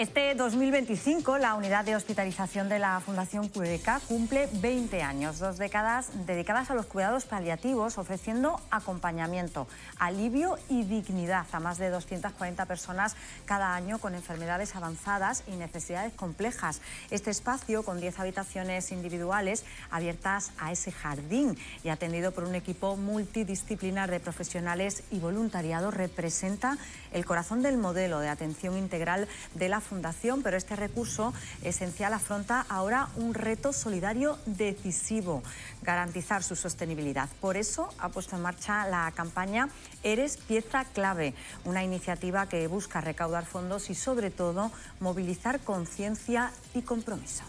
Este 2025, la unidad de hospitalización de la Fundación QDK cumple 20 años, 2 décadas dedicadas a los cuidados paliativos, ofreciendo acompañamiento, alivio y dignidad a más de 240 personas cada año con enfermedades avanzadas y necesidades complejas. Este espacio, con 10 habitaciones individuales abiertas a ese jardín y atendido por un equipo multidisciplinar de profesionales y voluntariado, representa el corazón del modelo de atención integral de la Fundación, pero este recurso esencial afronta ahora un reto solidario decisivo: garantizar su sostenibilidad. Por eso ha puesto en marcha la campaña Eres pieza clave, una iniciativa que busca recaudar fondos y, sobre todo, movilizar conciencia y compromiso.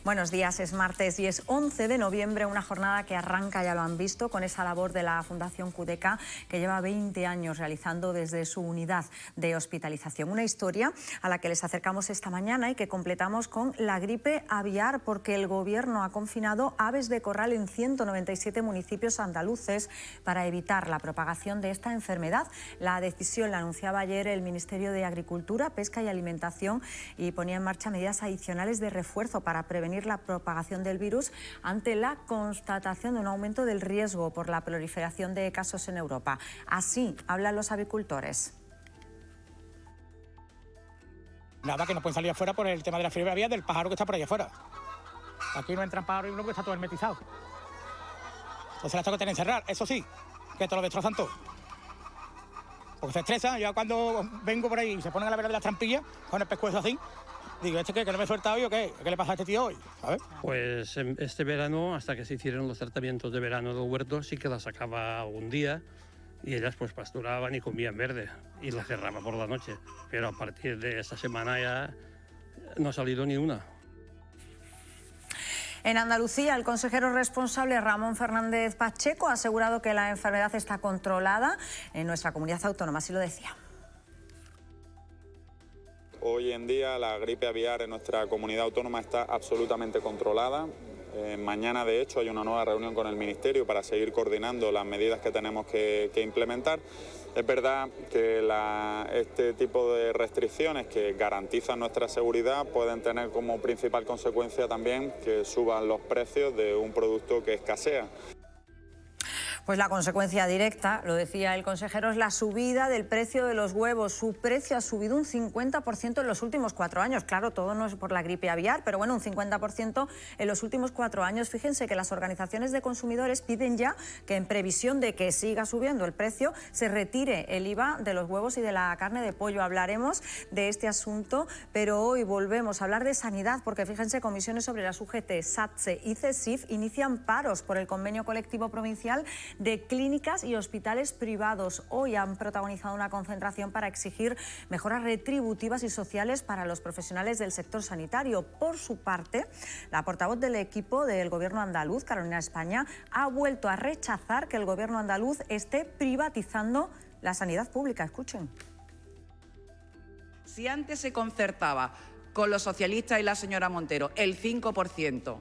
Buenos días, es martes y es 11 de noviembre, una jornada que arranca, ya lo han visto, con esa labor de la Fundación QDK, que lleva 20 años realizando desde su unidad de hospitalización. Una historia a la que les acercamos esta mañana y que completamos con la gripe aviar, porque el Gobierno ha confinado aves de corral en 197 municipios andaluces para evitar la propagación de esta enfermedad. La decisión la anunciaba ayer el Ministerio de Agricultura, Pesca y Alimentación y ponía en marcha medidas adicionales de refuerzo para prevenir la propagación del virus ante la constatación de un aumento del riesgo por la proliferación de casos en Europa. Así hablan los avicultores. Nada, que no pueden salir afuera por el tema de la fiebre aviar del pájaro que está por allá afuera. Aquí no entran pájaros y uno porque está todo hermetizado. Entonces las tengo que tener encerrar. Eso sí, que te lo destrozan todo. Porque se estresan. Yo cuando vengo por ahí y se ponen a la vera de las trampillas con el pescuezo así, digo, ¿este qué? ¿Que no me suelta hoy o qué? ¿Qué le pasa a este tío hoy? ¿Sabes? Pues este verano, hasta que se hicieron los tratamientos de verano del huerto, sí que las sacaba un día y ellas pues pasturaban y comían verde y las cerraba por la noche. Pero a partir de esta semana ya no ha salido ni una. En Andalucía, el consejero responsable Ramón Fernández Pacheco ha asegurado que la enfermedad está controlada en nuestra comunidad autónoma, así lo decía. Hoy en día la gripe aviar en nuestra comunidad autónoma está absolutamente controlada. Mañana, de hecho, hay una nueva reunión con el Ministerio para seguir coordinando las medidas que tenemos que implementar. Es verdad que este tipo de restricciones que garantizan nuestra seguridad pueden tener como principal consecuencia también que suban los precios de un producto que escasea. Pues la consecuencia directa, lo decía el consejero, es la subida del precio de los huevos. Su precio ha subido un 50% en los últimos 4 años. Claro, todo no es por la gripe aviar, pero bueno, un 50% en los últimos 4 años. Fíjense que las organizaciones de consumidores piden ya que, en previsión de que siga subiendo el precio, se retire el IVA de los huevos y de la carne de pollo. Hablaremos de este asunto, pero hoy volvemos a hablar de sanidad, porque fíjense, comisiones obreras, UGT, SATSE y CESIF inician paros por el convenio colectivo provincial de clínicas y hospitales privados. Hoy han protagonizado una concentración para exigir mejoras retributivas y sociales para los profesionales del sector sanitario. Por su parte, la portavoz del equipo del Gobierno andaluz, Carolina España, ha vuelto a rechazar que el Gobierno andaluz esté privatizando la sanidad pública. Escuchen. Si antes se concertaba con los socialistas y la señora Montero el 5%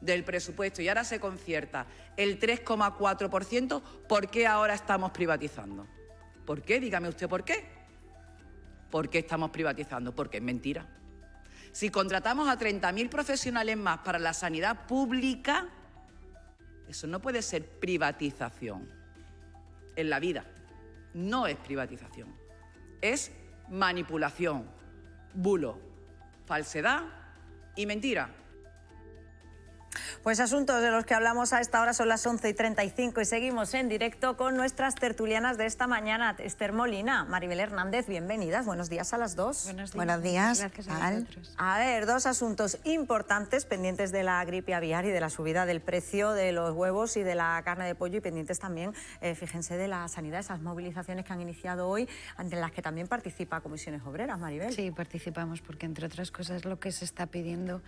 del presupuesto y ahora se concierta el 3,4%, ¿por qué ahora estamos privatizando? ¿Por qué? Dígame usted por qué. ¿Por qué estamos privatizando? Porque es mentira. Si contratamos a 30.000 profesionales más para la sanidad pública, eso no puede ser privatización. En la vida no es privatización, es manipulación, bulo, falsedad y mentira. Pues asuntos de los que hablamos a esta hora. Son las 11:35 y seguimos en directo con nuestras tertulianas de esta mañana. Esther Molina, Maribel Hernández, bienvenidas. Buenos días a las dos. Buenos días. A ver, 2 asuntos importantes pendientes de la gripe aviar y de la subida del precio de los huevos y de la carne de pollo, y pendientes también, fíjense, de la sanidad, esas movilizaciones que han iniciado hoy, ante las que también participa Comisiones Obreras, Maribel. Sí, participamos porque, entre otras cosas, lo que se está pidiendo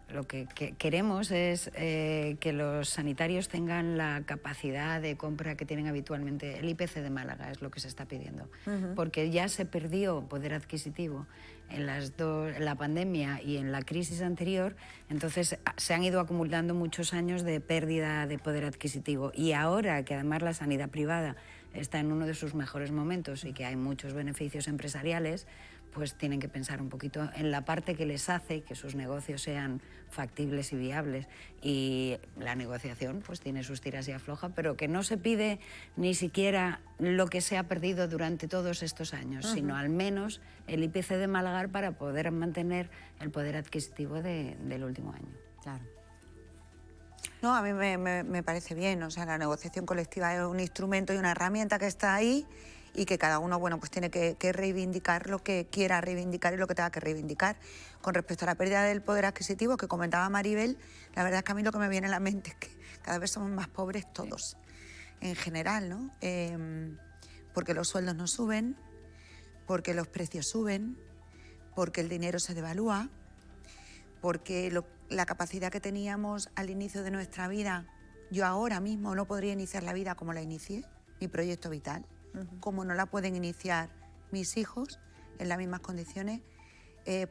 Lo que queremos es que los sanitarios tengan la capacidad de compra que tienen habitualmente. El IPC de Málaga es lo que se está pidiendo, porque ya se perdió poder adquisitivo en la pandemia y en la crisis anterior, entonces se han ido acumulando muchos años de pérdida de poder adquisitivo. Y ahora que además la sanidad privada está en uno de sus mejores momentos y que hay muchos beneficios empresariales, pues tienen que pensar un poquito en la parte que les hace que sus negocios sean factibles y viables. Y la negociación pues tiene sus tiras y afloja, pero que no se pide ni siquiera lo que se ha perdido durante todos estos años, sino al menos el IPC de Málaga para poder mantener el poder adquisitivo del último año. Claro. No, a mí me parece bien, o sea, la negociación colectiva es un instrumento y una herramienta que está ahí y que cada uno, bueno, pues tiene que reivindicar lo que quiera reivindicar y lo que tenga que reivindicar. Con respecto a la pérdida del poder adquisitivo que comentaba Maribel, la verdad es que a mí lo que me viene a la mente es que cada vez somos más pobres todos, en general, ¿no? Porque los sueldos no suben, porque los precios suben, porque el dinero se devalúa, porque la capacidad que teníamos al inicio de nuestra vida, yo ahora mismo no podría iniciar la vida como la inicié, mi proyecto vital, como no la pueden iniciar mis hijos en las mismas condiciones,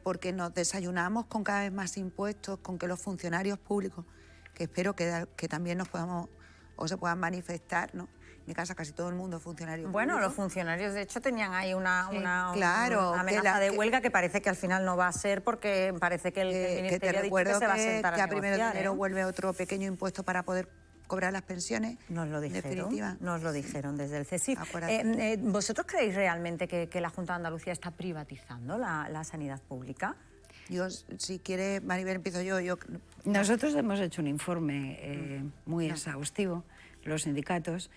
porque nos desayunamos con cada vez más impuestos, con que los funcionarios públicos, que espero que también nos podamos o se puedan manifestar, ¿no? En mi casa casi todo el mundo es funcionario Bueno, público. los funcionarios de hecho tenían ahí una claro, amenaza de huelga que parece que al final no va a ser porque parece que el que te Ministerio ha dicho que recuerdo se va a sentar que a a primero de negociar, enero ¿eh? vuelve otro pequeño impuesto para poder cobrar las pensiones. Nos lo en definitiva. dijeron, nos lo dijeron desde el CESIF. Acuérdate. ¿Vosotros creéis realmente que la Junta de Andalucía está privatizando la sanidad pública? Yo, si quiere, Maribel, empiezo yo. Nosotros hemos hecho un informe muy exhaustivo, los sindicatos,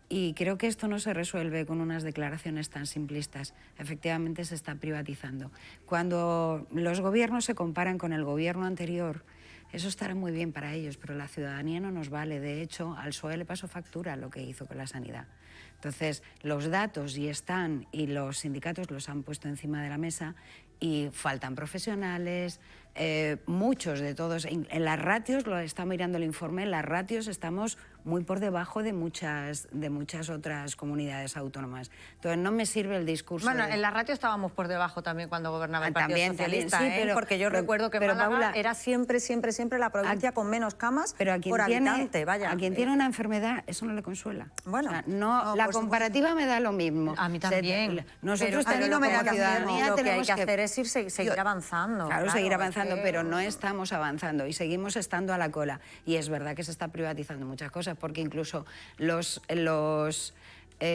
y creo que esto no se resuelve con unas declaraciones tan simplistas. Efectivamente se está privatizando. Cuando los gobiernos se comparan con el gobierno anterior, eso estará muy bien para ellos, pero la ciudadanía no nos vale. De hecho, al PSOE le pasó factura lo que hizo con la sanidad. Entonces, los datos y están, y los sindicatos los han puesto encima de la mesa, y faltan profesionales, muchos de todos. En las ratios, lo está mirando el informe, en las ratios estamos muy por debajo de muchas otras comunidades autónomas. Entonces, no me sirve el discurso. Bueno, en la ratio estábamos por debajo también cuando gobernaba el Partido También, Socialista, sí, ¿eh? Porque yo recuerdo que Málaga Paula, era siempre la provincia con menos camas pero a quien por tiene, habitante, vaya. A quien tiene una enfermedad, eso no le consuela. Bueno, o sea, no, la comparativa me da lo mismo. A mí también. Nosotros pero tenemos a mí no me como da ciudadanía lo que hay tenemos que hacer es seguir avanzando. Claro, seguir avanzando, es que... pero no estamos avanzando y seguimos estando a la cola. Y es verdad que se está privatizando muchas cosas, porque incluso los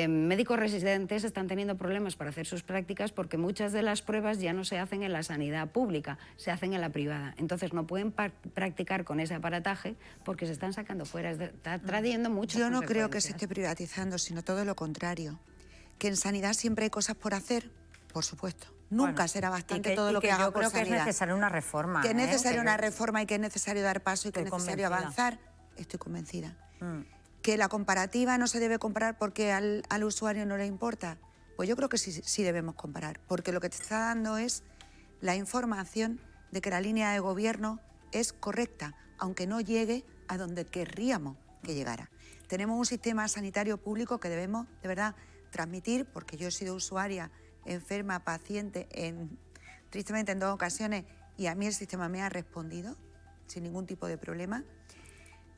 médicos residentes están teniendo problemas para hacer sus prácticas porque muchas de las pruebas ya no se hacen en la sanidad pública, se hacen en la privada. Entonces no pueden practicar con ese aparataje porque se están sacando fuera. Está trayendo muchas Yo no creo que consecuencias. se esté privatizando, sino todo lo contrario. Que en sanidad siempre hay cosas por hacer, por supuesto. Nunca será bastante todo lo que haga yo por creo que sanidad. es necesaria una reforma. Que es necesaria una Que- reforma y que es necesario dar paso y que es Estoy necesario convencida. avanzar. Estoy convencida. Que la comparativa no se debe comparar porque al usuario no le importa. Pues yo creo que sí debemos comparar, porque lo que te está dando es la información de que la línea de gobierno es correcta, aunque no llegue a donde querríamos que llegara. Tenemos un sistema sanitario público que debemos, de verdad, transmitir, porque yo he sido usuaria, enferma, paciente, tristemente en 2 ocasiones, y a mí el sistema me ha respondido sin ningún tipo de problema.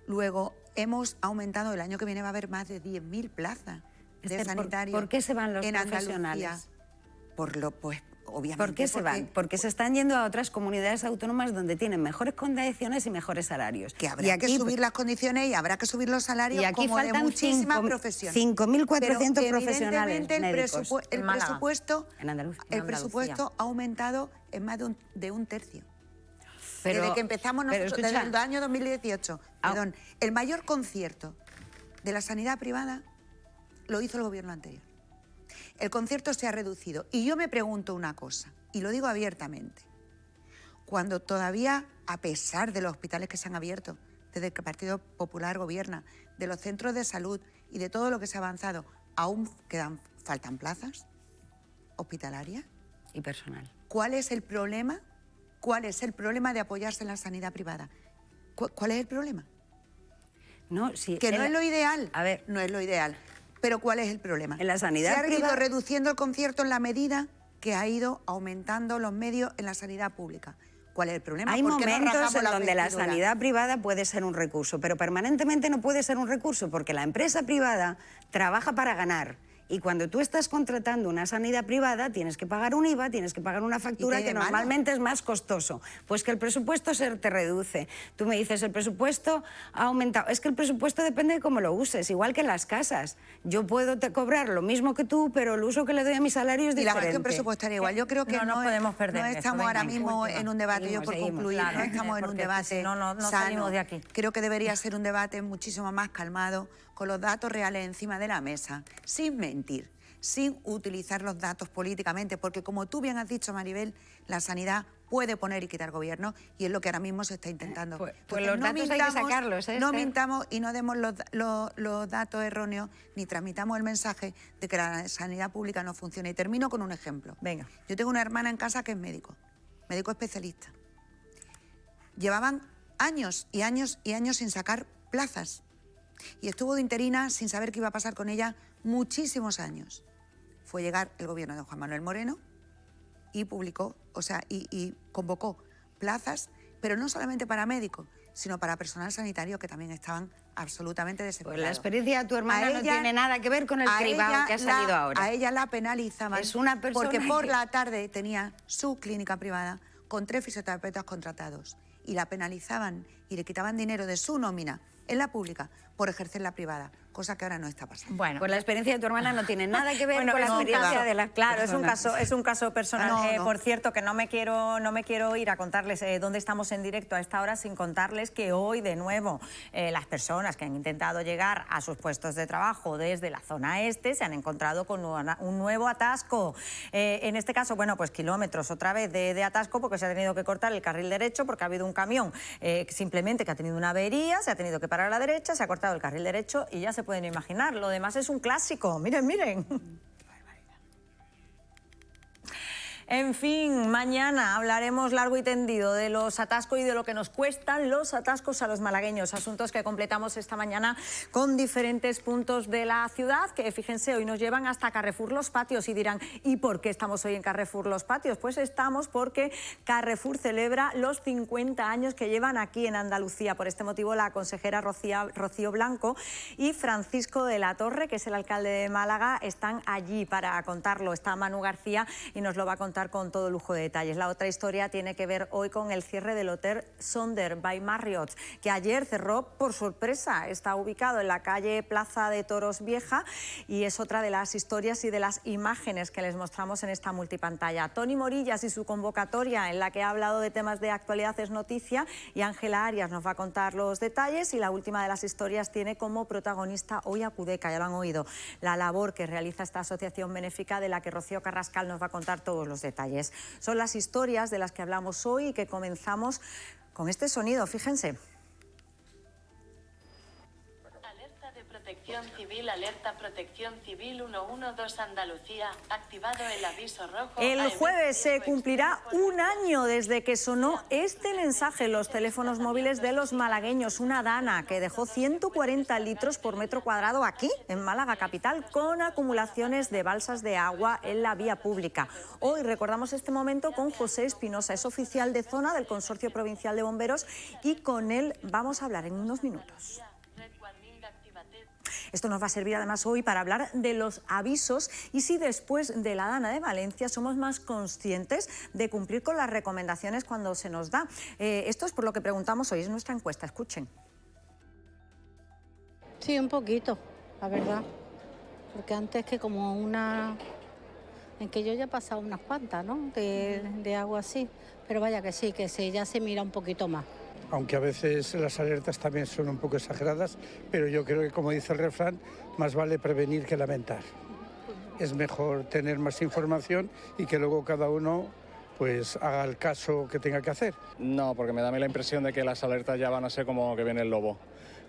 Luego, hemos aumentado, el año que viene va a haber más de 10.000 plazas de Esther, sanitarios. ¿por qué se van los en profesionales? Andalucía. Pues obviamente. ¿Por qué se van? Porque se están yendo a otras comunidades autónomas donde tienen mejores condiciones y mejores salarios. Que habrá que subir las condiciones y habrá que subir los salarios, y aquí como de faltan muchísimas profesiones. 5.400 Pero profesionales evidentemente médicos. el En Málaga. presupuesto, En Andalucía. el presupuesto ha aumentado en más de un tercio. Pero- desde que empezamos pero nosotros, escucha, desde el año 2018, perdón, el mayor concierto de la sanidad privada lo hizo el gobierno anterior. El concierto se ha reducido. Y yo me pregunto una cosa, y lo digo abiertamente. Cuando todavía, a pesar de los hospitales que se han abierto, desde que el Partido Popular gobierna, de los centros de salud y de todo lo que se ha avanzado, aún faltan plazas hospitalarias. Y personal. ¿Cuál es el problema ¿Cuál es el problema de apoyarse en la sanidad privada? ¿Cuál es el problema? No, sí, Que no es lo ideal. A ver, no es lo ideal. Pero ¿cuál es el problema? En la sanidad se ha ido privada... reduciendo el concierto en la medida que ha ido aumentando los medios en la sanidad pública. ¿Cuál es el problema? Hay ¿Por qué nos momentos rasgamos en las donde la vestiduras? sanidad privada puede ser un recurso, pero permanentemente no puede ser un recurso porque la empresa privada trabaja para ganar. Y cuando tú estás contratando una sanidad privada, tienes que pagar un IVA, tienes que pagar una factura ¿Y qué hay que de malo? normalmente es más costoso. Pues que el presupuesto se te reduce. Tú me dices, el presupuesto ha aumentado. Es que el presupuesto depende de cómo lo uses, igual que en las casas. Yo puedo cobrar lo mismo que tú, pero el uso que le doy a mi salario es Y la diferente. gestión presupuestaria igual. Yo creo que No podemos perder no esto. estamos Venga, ahora mismo última. en un debate, yo por Seguimos, concluir, claro, no estamos en un porque debate si no, no sano. salimos de aquí. Creo que debería ser un debate muchísimo más calmado, con los datos reales encima de la mesa, sin mentir, sin utilizar los datos políticamente, porque como tú bien has dicho, Maribel, la sanidad puede poner y quitar gobierno y es lo que ahora mismo se está intentando. Pues Entonces, los datos hay que sacarlos, ¿eh, no Esther? mintamos y no demos los datos erróneos ni transmitamos el mensaje de que la sanidad pública no funciona. Y termino con un ejemplo. Venga. Yo tengo una hermana en casa que es médico especialista. Llevaban años y años y años sin sacar plazas y estuvo de interina sin saber qué iba a pasar con ella muchísimos años. Fue llegar el gobierno de Juan Manuel Moreno y publicó, y convocó plazas, pero no solamente para médicos, sino para personal sanitario que también estaban absolutamente desesperados. Pues la experiencia de tu hermana A no ella- tiene nada que ver con el a cribado ella que ha salido ahora. A ella la penalizaban Es una persona porque por que- la tarde tenía su clínica privada con 3 fisioterapeutas contratados y la penalizaban y le quitaban dinero de su nómina en la pública por ejercer la privada, cosa que ahora no está pasando. Bueno. Pues la experiencia de tu hermana no tiene nada que ver con la es un experiencia caso, de las claro, personas. es un caso personal. No. Por cierto, que no me quiero ir a contarles dónde estamos en directo a esta hora sin contarles que hoy, de nuevo, las personas que han intentado llegar a sus puestos de trabajo desde la zona este se han encontrado con un nuevo atasco. En este caso, bueno, pues kilómetros otra vez de atasco porque se ha tenido que cortar el carril derecho porque ha habido un camión simplemente que ha tenido una avería, se ha tenido que parar a la derecha, se ha cortado el carril derecho y ya se pueden imaginar. Lo demás es un clásico. Miren, miren. En fin, mañana hablaremos largo y tendido de los atascos y de lo que nos cuestan los atascos a los malagueños. Asuntos que completamos esta mañana con diferentes puntos de la ciudad, que fíjense, hoy nos llevan hasta Carrefour Los Patios y dirán, ¿y por qué estamos hoy en Carrefour Los Patios? Pues estamos porque Carrefour celebra los 50 años que llevan aquí en Andalucía. Por este motivo, la consejera Rocío Blanco y Francisco de la Torre, que es el alcalde de Málaga, están allí para contarlo. Está Manu García y nos lo va a contar con todo lujo de detalles. La otra historia tiene que ver hoy con el cierre del Hotel Sonder by Marriott, que ayer cerró por sorpresa. Está ubicado en la calle Plaza de Toros Vieja y es otra de las historias y de las imágenes que les mostramos en esta multipantalla. Toni Morillas y su convocatoria, en la que ha hablado de temas de actualidad, es noticia, y Ángela Arias nos va a contar los detalles. Y la última de las historias tiene como protagonista hoy a Cudeca, ya lo han oído, la labor que realiza esta asociación benéfica de la que Rocío Carrascal nos va a contar todos los detalles. Son las historias de las que hablamos hoy y que comenzamos con este sonido, fíjense. Alerta de Protección Civil, alerta Protección Civil 112 Andalucía, activado el aviso rojo. El jueves se cumplirá un año desde que sonó este mensaje en los teléfonos móviles de los malagueños, una dana que dejó 140 litros por metro cuadrado aquí, en Málaga capital, con acumulaciones de balsas de agua en la vía pública. Hoy recordamos este momento con José Espinosa, es oficial de zona del Consorcio Provincial de Bomberos, y con él vamos a hablar en unos minutos. Esto nos va a servir además hoy para hablar de los avisos y si después de la Dana de Valencia somos más conscientes de cumplir con las recomendaciones cuando se nos da. Esto es por lo que preguntamos hoy, es nuestra encuesta, escuchen. Sí, un poquito, la verdad, porque antes que como en que yo ya he pasado unas cuantas, ¿no?, de agua así, pero vaya que sí, ya se mira un poquito más. Aunque a veces las alertas también son un poco exageradas, pero yo creo que, como dice el refrán, más vale prevenir que lamentar. Es mejor tener más información y que luego cada uno pues haga el caso que tenga que hacer. No, porque me da a mí la impresión de que las alertas ya van a ser como que viene el lobo,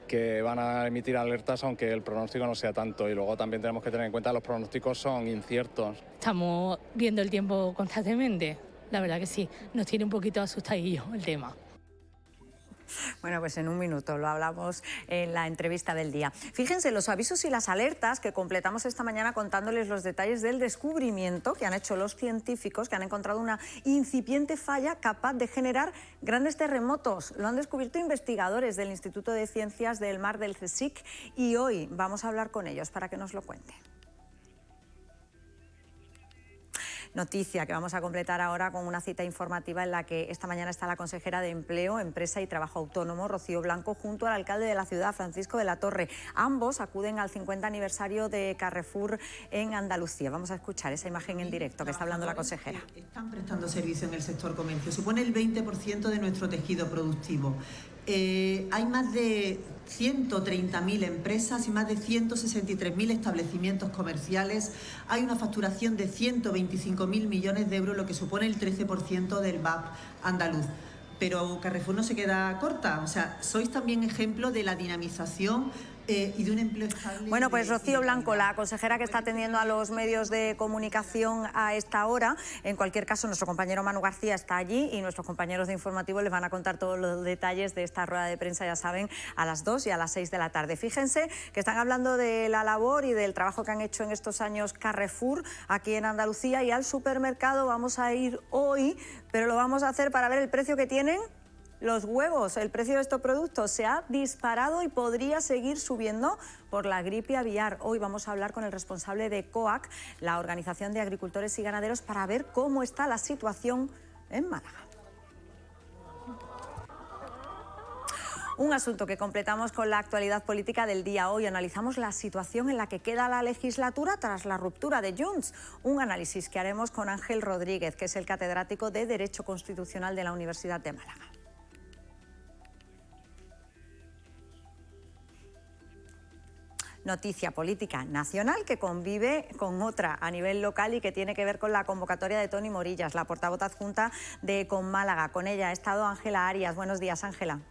que van a emitir alertas aunque el pronóstico no sea tanto, y luego también tenemos que tener en cuenta que los pronósticos son inciertos. Estamos viendo el tiempo constantemente, la verdad que sí, nos tiene un poquito asustadillos el tema. Bueno, pues en un minuto lo hablamos en la entrevista del día. Fíjense, los avisos y las alertas que completamos esta mañana contándoles los detalles del descubrimiento que han hecho los científicos, que han encontrado una incipiente falla capaz de generar grandes terremotos. Lo han descubierto investigadores del Instituto de Ciencias del Mar del CSIC y hoy vamos a hablar con ellos para que nos lo cuenten. Noticia que vamos a completar ahora con una cita informativa en la que esta mañana está la consejera de Empleo, Empresa y Trabajo Autónomo, Rocío Blanco, junto al alcalde de la ciudad, Francisco de la Torre. Ambos acuden al 50 aniversario de Carrefour en Andalucía. Vamos a escuchar esa imagen en directo que está hablando la consejera. Están prestando servicio en el sector comercio. Supone el 20% de nuestro tejido productivo. Hay más de 130.000 empresas y más de 163.000 establecimientos comerciales. Hay una facturación de 125.000 millones de euros, lo que supone el 13% del BAP andaluz. Pero Carrefour no se queda corta, o sea, sois también ejemplo de la dinamización y de un empleo estable. Bueno, pues Rocío Blanco, la consejera que está atendiendo a los medios de comunicación a esta hora. En cualquier caso, nuestro compañero Manu García está allí y nuestros compañeros de Informativo les van a contar todos los detalles de esta rueda de prensa, ya saben, a las 2 y a las 6 de la tarde. Fíjense que están hablando de la labor y del trabajo que han hecho en estos años Carrefour aquí en Andalucía, y al supermercado vamos a ir hoy, pero lo vamos a hacer para ver el precio que tienen los huevos. El precio de estos productos se ha disparado y podría seguir subiendo por la gripe aviar. Hoy vamos a hablar con el responsable de COAG, la Organización de Agricultores y Ganaderos, para ver cómo está la situación en Málaga. Un asunto que completamos con la actualidad política del día. Hoy analizamos la situación en la que queda la legislatura tras la ruptura de Junts. Un análisis que haremos con Ángel Rodríguez, que es el catedrático de Derecho Constitucional de la Universidad de Málaga. Noticia política nacional que convive con otra a nivel local y que tiene que ver con la convocatoria de Toni Morillas, la portavoz adjunta de Con Málaga. Con ella ha estado Ángela Arias. Buenos días, Ángela.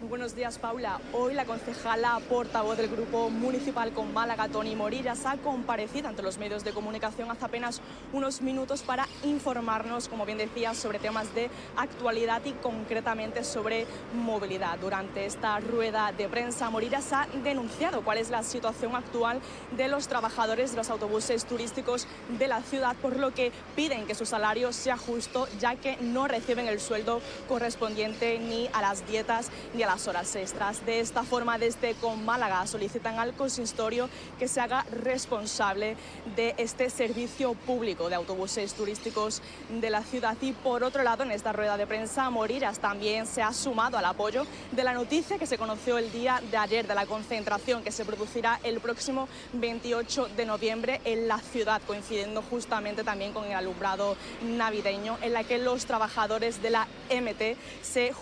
Muy buenos días, Paula. Hoy la concejala portavoz del Grupo Municipal Con Málaga, Toni Morillas, ha comparecido ante los medios de comunicación hace apenas unos minutos para informarnos, como bien decía, sobre temas de actualidad y concretamente sobre movilidad. Durante esta rueda de prensa, Morillas ha denunciado cuál es la situación actual de los trabajadores de los autobuses turísticos de la ciudad, por lo que piden que su salario sea justo, ya que no reciben el sueldo correspondiente ni a las dietas ni a las horas extras. De esta forma, desde Con Málaga solicitan al consistorio que se haga responsable de este servicio público de autobuses turísticos de la ciudad. Y por otro lado, en esta rueda de prensa, Morillas también se ha sumado al apoyo de la noticia que se conoció el día de ayer de la concentración que se producirá el próximo 28 de noviembre en la ciudad, coincidiendo justamente también con el alumbrado navideño, en la que los trabajadores de la MT se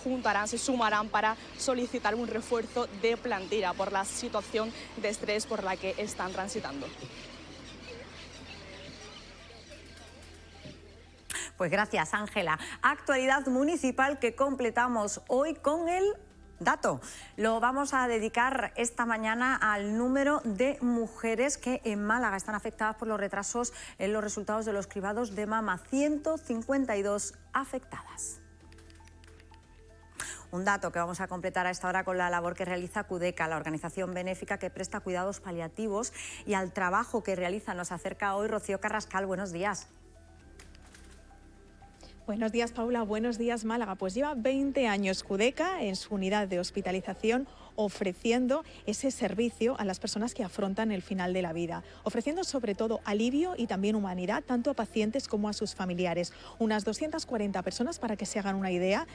sumarán para solicitar un refuerzo de plantilla por la situación de estrés por la que están transitando. Pues gracias, Ángela. Actualidad municipal que completamos hoy con el dato. Lo vamos a dedicar esta mañana al número de mujeres que en Málaga están afectadas por los retrasos en los resultados de los cribados de mama. 152 afectadas. Un dato que vamos a completar a esta hora con la labor que realiza CUDECA, la organización benéfica que presta cuidados paliativos, y al trabajo que realiza. Nos acerca hoy Rocío Carrascal. Buenos días. Buenos días, Paula. Buenos días, Málaga. Pues lleva 20 años CUDECA en su unidad de hospitalización ofreciendo ese servicio a las personas que afrontan el final de la vida, ofreciendo sobre todo alivio y también humanidad tanto a pacientes como a sus familiares. Unas 240 personas, para que se hagan una idea,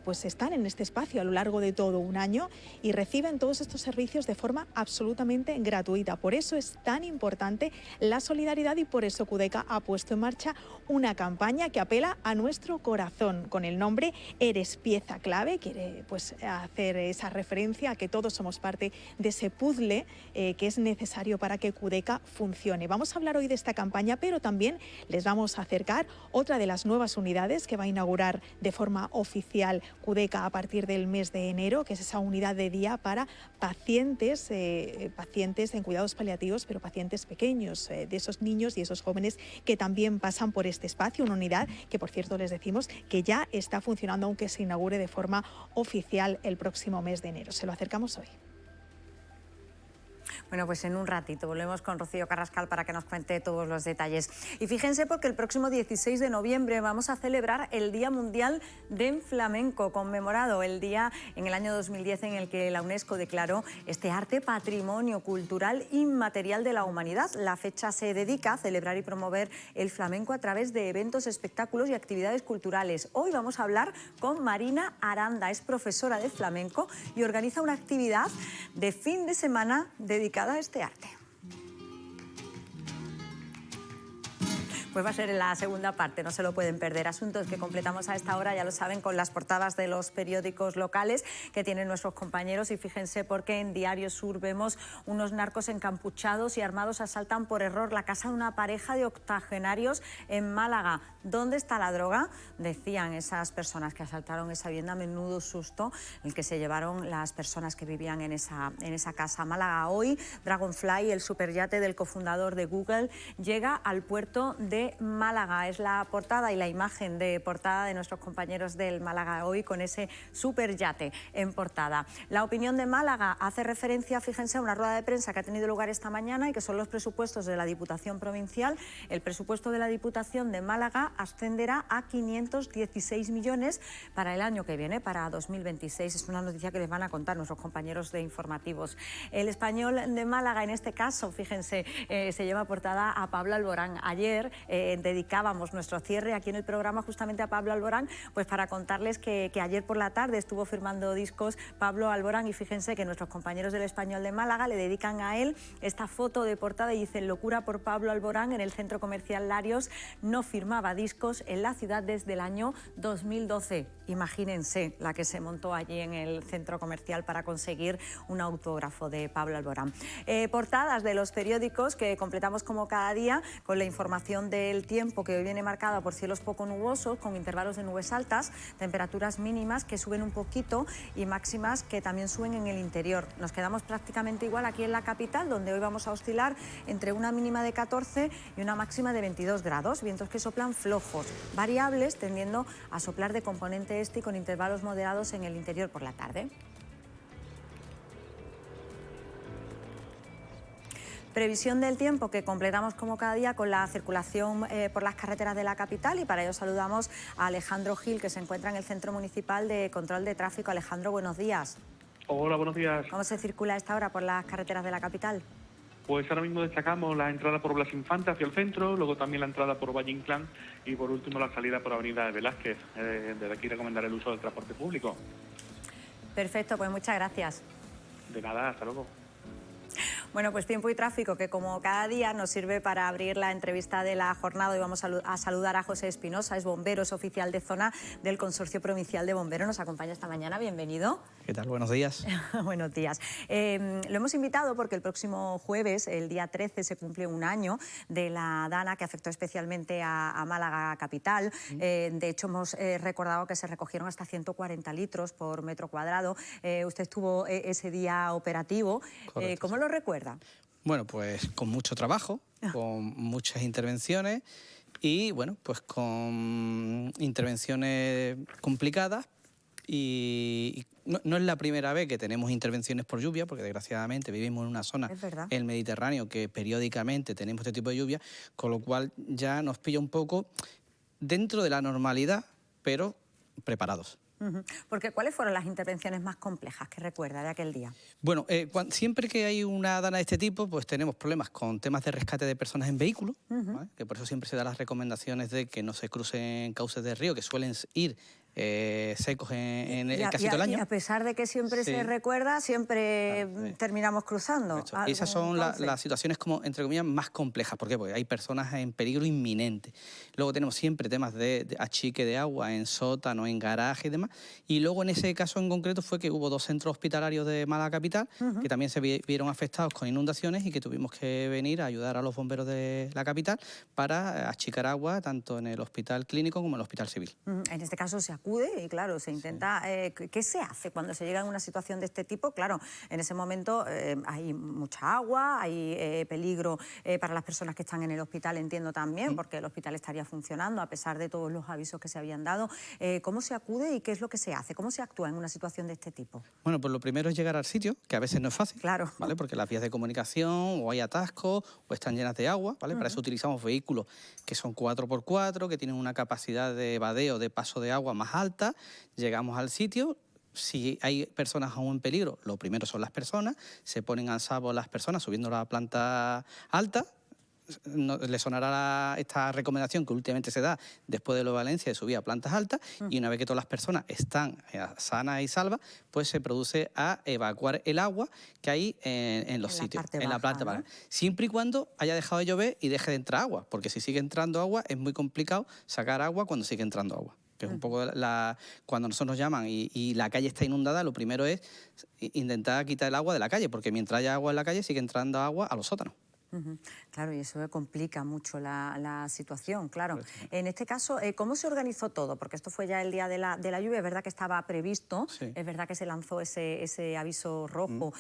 pues están en este espacio a lo largo de todo un año y reciben todos estos servicios de forma absolutamente gratuita. Por eso es tan importante la solidaridad y por eso CUDECA ha puesto en marcha una campaña que apela a nuestro corazón con el nombre Eres pieza clave. Quiere pues hacer esa referencia a que que todos somos parte de ese puzzle que es necesario para que Cudeca funcione. Vamos a hablar hoy de esta campaña, pero también les vamos a acercar otra de las nuevas unidades que va a inaugurar de forma oficial Cudeca a partir del mes de enero, que es esa unidad de día para pacientes en cuidados paliativos, pero pacientes pequeños, de esos niños y esos jóvenes que también pasan por este espacio, una unidad que, por cierto, les decimos que ya está funcionando, aunque se inaugure de forma oficial el próximo mes de enero. Se lo acercamos hoy. Bueno, pues en un ratito volvemos con Rocío Carrascal para que nos cuente todos los detalles. Y fíjense, porque el próximo 16 de noviembre vamos a celebrar el Día Mundial del Flamenco, conmemorado el día en el año 2010 en el que la UNESCO declaró este arte Patrimonio Cultural Inmaterial de la Humanidad. La fecha se dedica a celebrar y promover el flamenco a través de eventos, espectáculos y actividades culturales. Hoy vamos a hablar con Marina Aranda, es profesora de flamenco y organiza una actividad de fin de semana dedicada a este arte. Pues va a ser en la segunda parte, no se lo pueden perder. Asuntos que completamos a esta hora, ya lo saben, con las portadas de los periódicos locales que tienen nuestros compañeros. Y fíjense porque en Diario Sur vemos unos narcos encapuchados y armados asaltan por error la casa de una pareja de octogenarios en Málaga. ¿Dónde está la droga? Decían esas personas que asaltaron esa vivienda, menudo susto el que se llevaron las personas que vivían en esa casa. Málaga hoy, Dragonfly, el superyate del cofundador de Google, llega al puerto de Málaga. Es la portada y la imagen de portada de nuestros compañeros del Málaga hoy con ese superyate en portada. La opinión de Málaga hace referencia, fíjense, a una rueda de prensa que ha tenido lugar esta mañana y que son los presupuestos de la Diputación Provincial. El presupuesto de la Diputación de Málaga ascenderá a 516 millones para el año que viene, para 2026. Es una noticia que les van a contar nuestros compañeros de informativos. El Español de Málaga, en este caso, fíjense, se lleva portada a Pablo Alborán. Ayer dedicábamos nuestro cierre aquí en el programa justamente a Pablo Alborán, pues para contarles que ayer por la tarde estuvo firmando discos Pablo Alborán y fíjense que nuestros compañeros del Español de Málaga le dedican a él esta foto de portada y dicen: locura por Pablo Alborán. En el centro comercial Larios no firmaba discos en la ciudad desde el año 2012. Imagínense la que se montó allí en el centro comercial para conseguir un autógrafo de Pablo Alborán. Portadas de los periódicos que completamos como cada día con la información del tiempo, que hoy viene marcada por cielos poco nubosos con intervalos de nubes altas, temperaturas mínimas que suben un poquito y máximas que también suben en el interior. Nos quedamos prácticamente igual aquí en la capital, donde hoy vamos a oscilar entre una mínima de 14 y una máxima de 22 grados, vientos que soplan flojos, variables, tendiendo a soplar de componente este y con intervalos moderados en el interior por la tarde. Previsión del tiempo que completamos como cada día con la circulación por las carreteras de la capital, y para ello saludamos a Alejandro Gil, que se encuentra en el Centro Municipal de Control de Tráfico. Alejandro, buenos días. Hola, buenos días. ¿Cómo se circula a esta hora por las carreteras de la capital? Pues ahora mismo destacamos la entrada por Blas Infante hacia el centro, luego también la entrada por Valle Inclán y por último la salida por Avenida de Velázquez. Desde aquí recomendar el uso del transporte público. Perfecto, pues muchas gracias. De nada, hasta luego. Bueno, pues tiempo y tráfico, que como cada día nos sirve para abrir la entrevista de la jornada. Y vamos a saludar a José Espinosa, es bombero, es oficial de zona del Consorcio Provincial de Bomberos. Nos acompaña esta mañana, bienvenido. ¿Qué tal? Buenos días. Buenos días. Lo hemos invitado porque el próximo jueves, el día 13, se cumple un año de la dana que afectó especialmente a Málaga capital. De hecho, hemos recordado que se recogieron hasta 140 litros por metro cuadrado. Usted estuvo ese día operativo. ¿Cómo lo recuerda? Bueno, pues con mucho trabajo, con muchas intervenciones y, bueno, pues con intervenciones complicadas. Y no es la primera vez que tenemos intervenciones por lluvia, porque desgraciadamente vivimos en una zona, el Mediterráneo, que periódicamente tenemos este tipo de lluvia, con lo cual ya nos pilla un poco dentro de la normalidad, pero preparados. Porque ¿cuáles fueron las intervenciones más complejas que recuerda de aquel día? Bueno, siempre que hay una dana de este tipo, pues tenemos problemas con temas de rescate de personas en vehículos, ¿vale? Que por eso siempre se dan las recomendaciones de que no se crucen cauces de río, que suelen ir secos en casi y todo el año. Y a pesar de que siempre se recuerda, siempre terminamos cruzando. Y esas son las situaciones como, entre comillas, más complejas. ¿Por qué? Porque hay personas en peligro inminente. Luego tenemos siempre temas de achique de agua en sótano, en garaje y demás. Y luego en ese caso en concreto fue que hubo 2 centros hospitalarios de Málaga Capital que también se vieron afectados con inundaciones y que tuvimos que venir a ayudar a los bomberos de la capital para achicar agua tanto en el hospital clínico como en el hospital civil. En este caso se acude y claro, se intenta... ¿Qué se hace cuando se llega a una situación de este tipo? Claro, en ese momento hay mucha agua, hay peligro para las personas que están en el hospital, entiendo también, porque el hospital estaría funcionando a pesar de todos los avisos que se habían dado. ¿Cómo se acude y qué es lo que se hace? ¿Cómo se actúa en una situación de este tipo? Bueno, pues lo primero es llegar al sitio, que a veces no es fácil, claro, ¿vale? Porque las vías de comunicación o hay atascos o están llenas de agua, ¿vale? Para eso utilizamos vehículos que son 4x4, que tienen una capacidad de vadeo, de paso de agua más alta. Llegamos al sitio. Si hay personas aún en peligro, lo primero son las personas, se ponen a salvo las personas subiendo a la planta alta. Le sonará esta recomendación que últimamente se da después de lo de Valencia de subir a plantas altas y una vez que todas las personas están sanas y salvas, pues se produce a evacuar el agua que hay en los sitios, en la planta baja, ¿no? Siempre y cuando haya dejado de llover y deje de entrar agua, porque si sigue entrando agua es muy complicado sacar agua cuando sigue entrando agua. Que es un poco cuando nosotros nos llaman y la calle está inundada, lo primero es intentar quitar el agua de la calle, porque mientras haya agua en la calle sigue entrando agua a los sótanos. Claro, y eso complica mucho la situación, claro. En este caso, ¿cómo se organizó todo? Porque esto fue ya el día de la lluvia, es verdad que estaba previsto, es verdad que se lanzó ese aviso rojo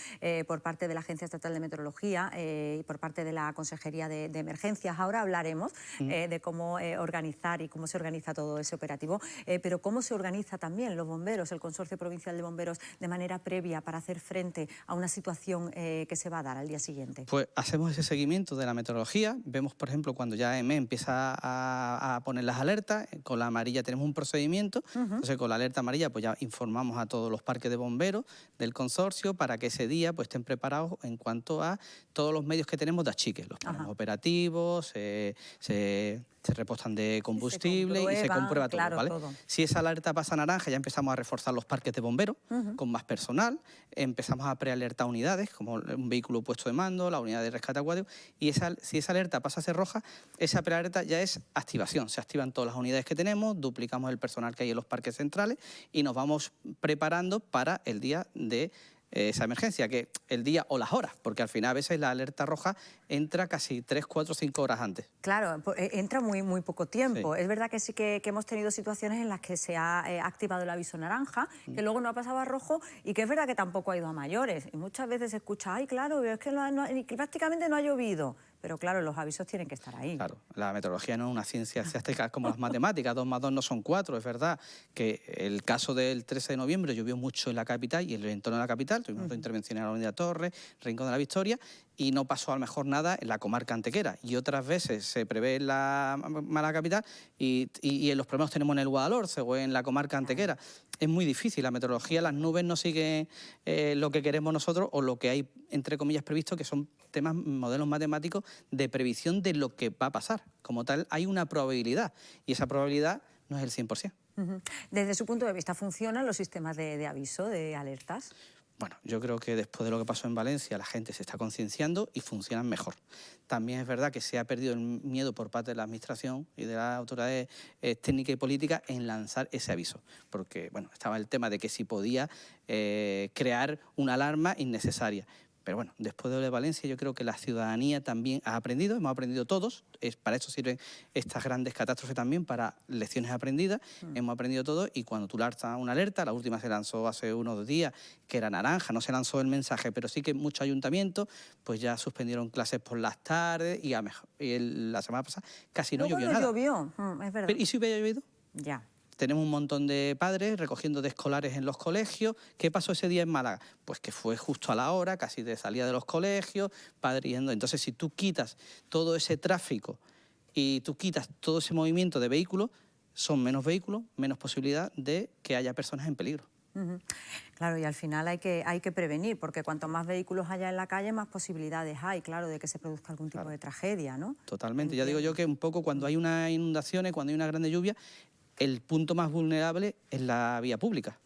por parte de la Agencia Estatal de Meteorología y por parte de la Consejería de Emergencias. Ahora hablaremos de cómo organizar y cómo se organiza todo ese operativo, pero cómo se organiza también los bomberos, el Consorcio Provincial de Bomberos, de manera previa para hacer frente a una situación que se va a dar al día siguiente. Pues hacemos ese seguimiento de la meteorología, vemos por ejemplo cuando ya EME empieza a poner las alertas, con la amarilla tenemos un procedimiento, entonces con la alerta amarilla pues ya informamos a todos los parques de bomberos del consorcio para que ese día pues estén preparados en cuanto a todos los medios que tenemos de achique, los planes operativos, se repostan de combustible y se comprueba todo, claro, ¿vale? todo. Si esa alerta pasa a naranja, ya empezamos a reforzar los parques de bomberos con más personal, empezamos a prealertar unidades, como un vehículo puesto de mando, la unidad de rescate acuático, y si esa alerta pasa a ser roja, esa prealerta ya es activación. Se activan todas las unidades que tenemos, duplicamos el personal que hay en los parques centrales y nos vamos preparando para el día de esa emergencia, que el día o las horas, porque al final a veces la alerta roja entra casi 3, 4, 5 horas antes. Claro, entra muy poco tiempo. Es verdad que sí que hemos tenido situaciones en las que se ha activado el aviso naranja, que luego no ha pasado a rojo y que es verdad que tampoco ha ido a mayores. Y muchas veces se escucha, ay, claro, es que prácticamente no ha llovido. Pero claro, los avisos tienen que estar ahí. Claro, la meteorología no es una ciencia exacta como las matemáticas, 2 más 2 no son 4, es verdad que el caso del 13 de noviembre llovió mucho en la capital y en el entorno de la capital, tuvimos 2 intervenciones en la Avenida Torres, Rincón de la Victoria, y no pasó a lo mejor nada en la comarca antequera. Y otras veces se prevé en la Málaga capital y en los problemas tenemos en el Guadalhorce o en la comarca antequera. Es muy difícil, la meteorología, las nubes no siguen lo que queremos nosotros o lo que hay, entre comillas, previsto, que son temas, modelos matemáticos de previsión de lo que va a pasar. Como tal, hay una probabilidad y esa probabilidad no es el 100%. Desde su punto de vista, ¿funcionan los sistemas de aviso, de alertas? Bueno, yo creo que después de lo que pasó en Valencia, la gente se está concienciando y funcionan mejor. También es verdad que se ha perdido el miedo por parte de la Administración y de las autoridades técnicas y políticas en lanzar ese aviso. Porque, bueno, estaba el tema de que si podía crear una alarma innecesaria. Pero bueno, después de lo de Valencia yo creo que la ciudadanía también ha aprendido, hemos aprendido todos, para eso sirven estas grandes catástrofes también, para lecciones aprendidas, hemos aprendido todo y cuando tú lanzas una alerta, la última se lanzó hace unos días, que era naranja, no se lanzó el mensaje, pero sí que muchos ayuntamientos pues ya suspendieron clases por las tardes y la semana pasada casi no llovió nada. Llovió, es verdad. ¿Y si hubiera llovido? Ya. Tenemos un montón de padres recogiendo de escolares en los colegios. ¿Qué pasó ese día en Málaga? Pues que fue justo a la hora, casi de salida de los colegios, padres yendo. Entonces, si tú quitas todo ese tráfico y tú quitas todo ese movimiento de vehículos, son menos vehículos, menos posibilidad de que haya personas en peligro. Claro, y al final hay que prevenir, porque cuanto más vehículos haya en la calle, más posibilidades hay, claro, de que se produzca algún tipo de tragedia, ¿no? Totalmente. Ya digo yo que un poco cuando hay unas inundaciones, cuando hay una grande lluvia, el punto más vulnerable es la vía pública.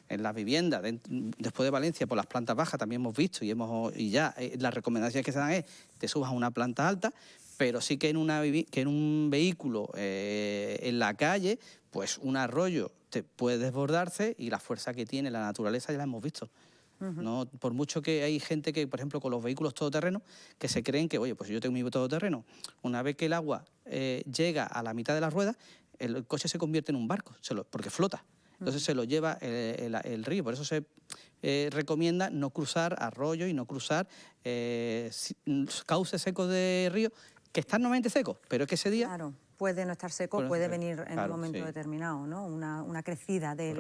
En las viviendas, después de Valencia, por las plantas bajas también hemos visto y ya las recomendaciones que se dan es te subas a una planta alta, pero sí que en un vehículo en la calle, pues un arroyo te puede desbordarse y la fuerza que tiene la naturaleza ya la hemos visto. No, por mucho que hay gente que, por ejemplo, con los vehículos todoterrenos, que se creen que, oye, pues yo tengo mi todoterreno, una vez que el agua llega a la mitad de las ruedas, el coche se convierte en un barco, porque flota. Entonces se lo lleva el río. Por eso se recomienda no cruzar arroyos y no cruzar cauces secos de río, que están normalmente secos, pero es que ese día... Claro, puede no estar seco, Bueno, puede venir en un momento sí. determinado, ¿no? Una crecida del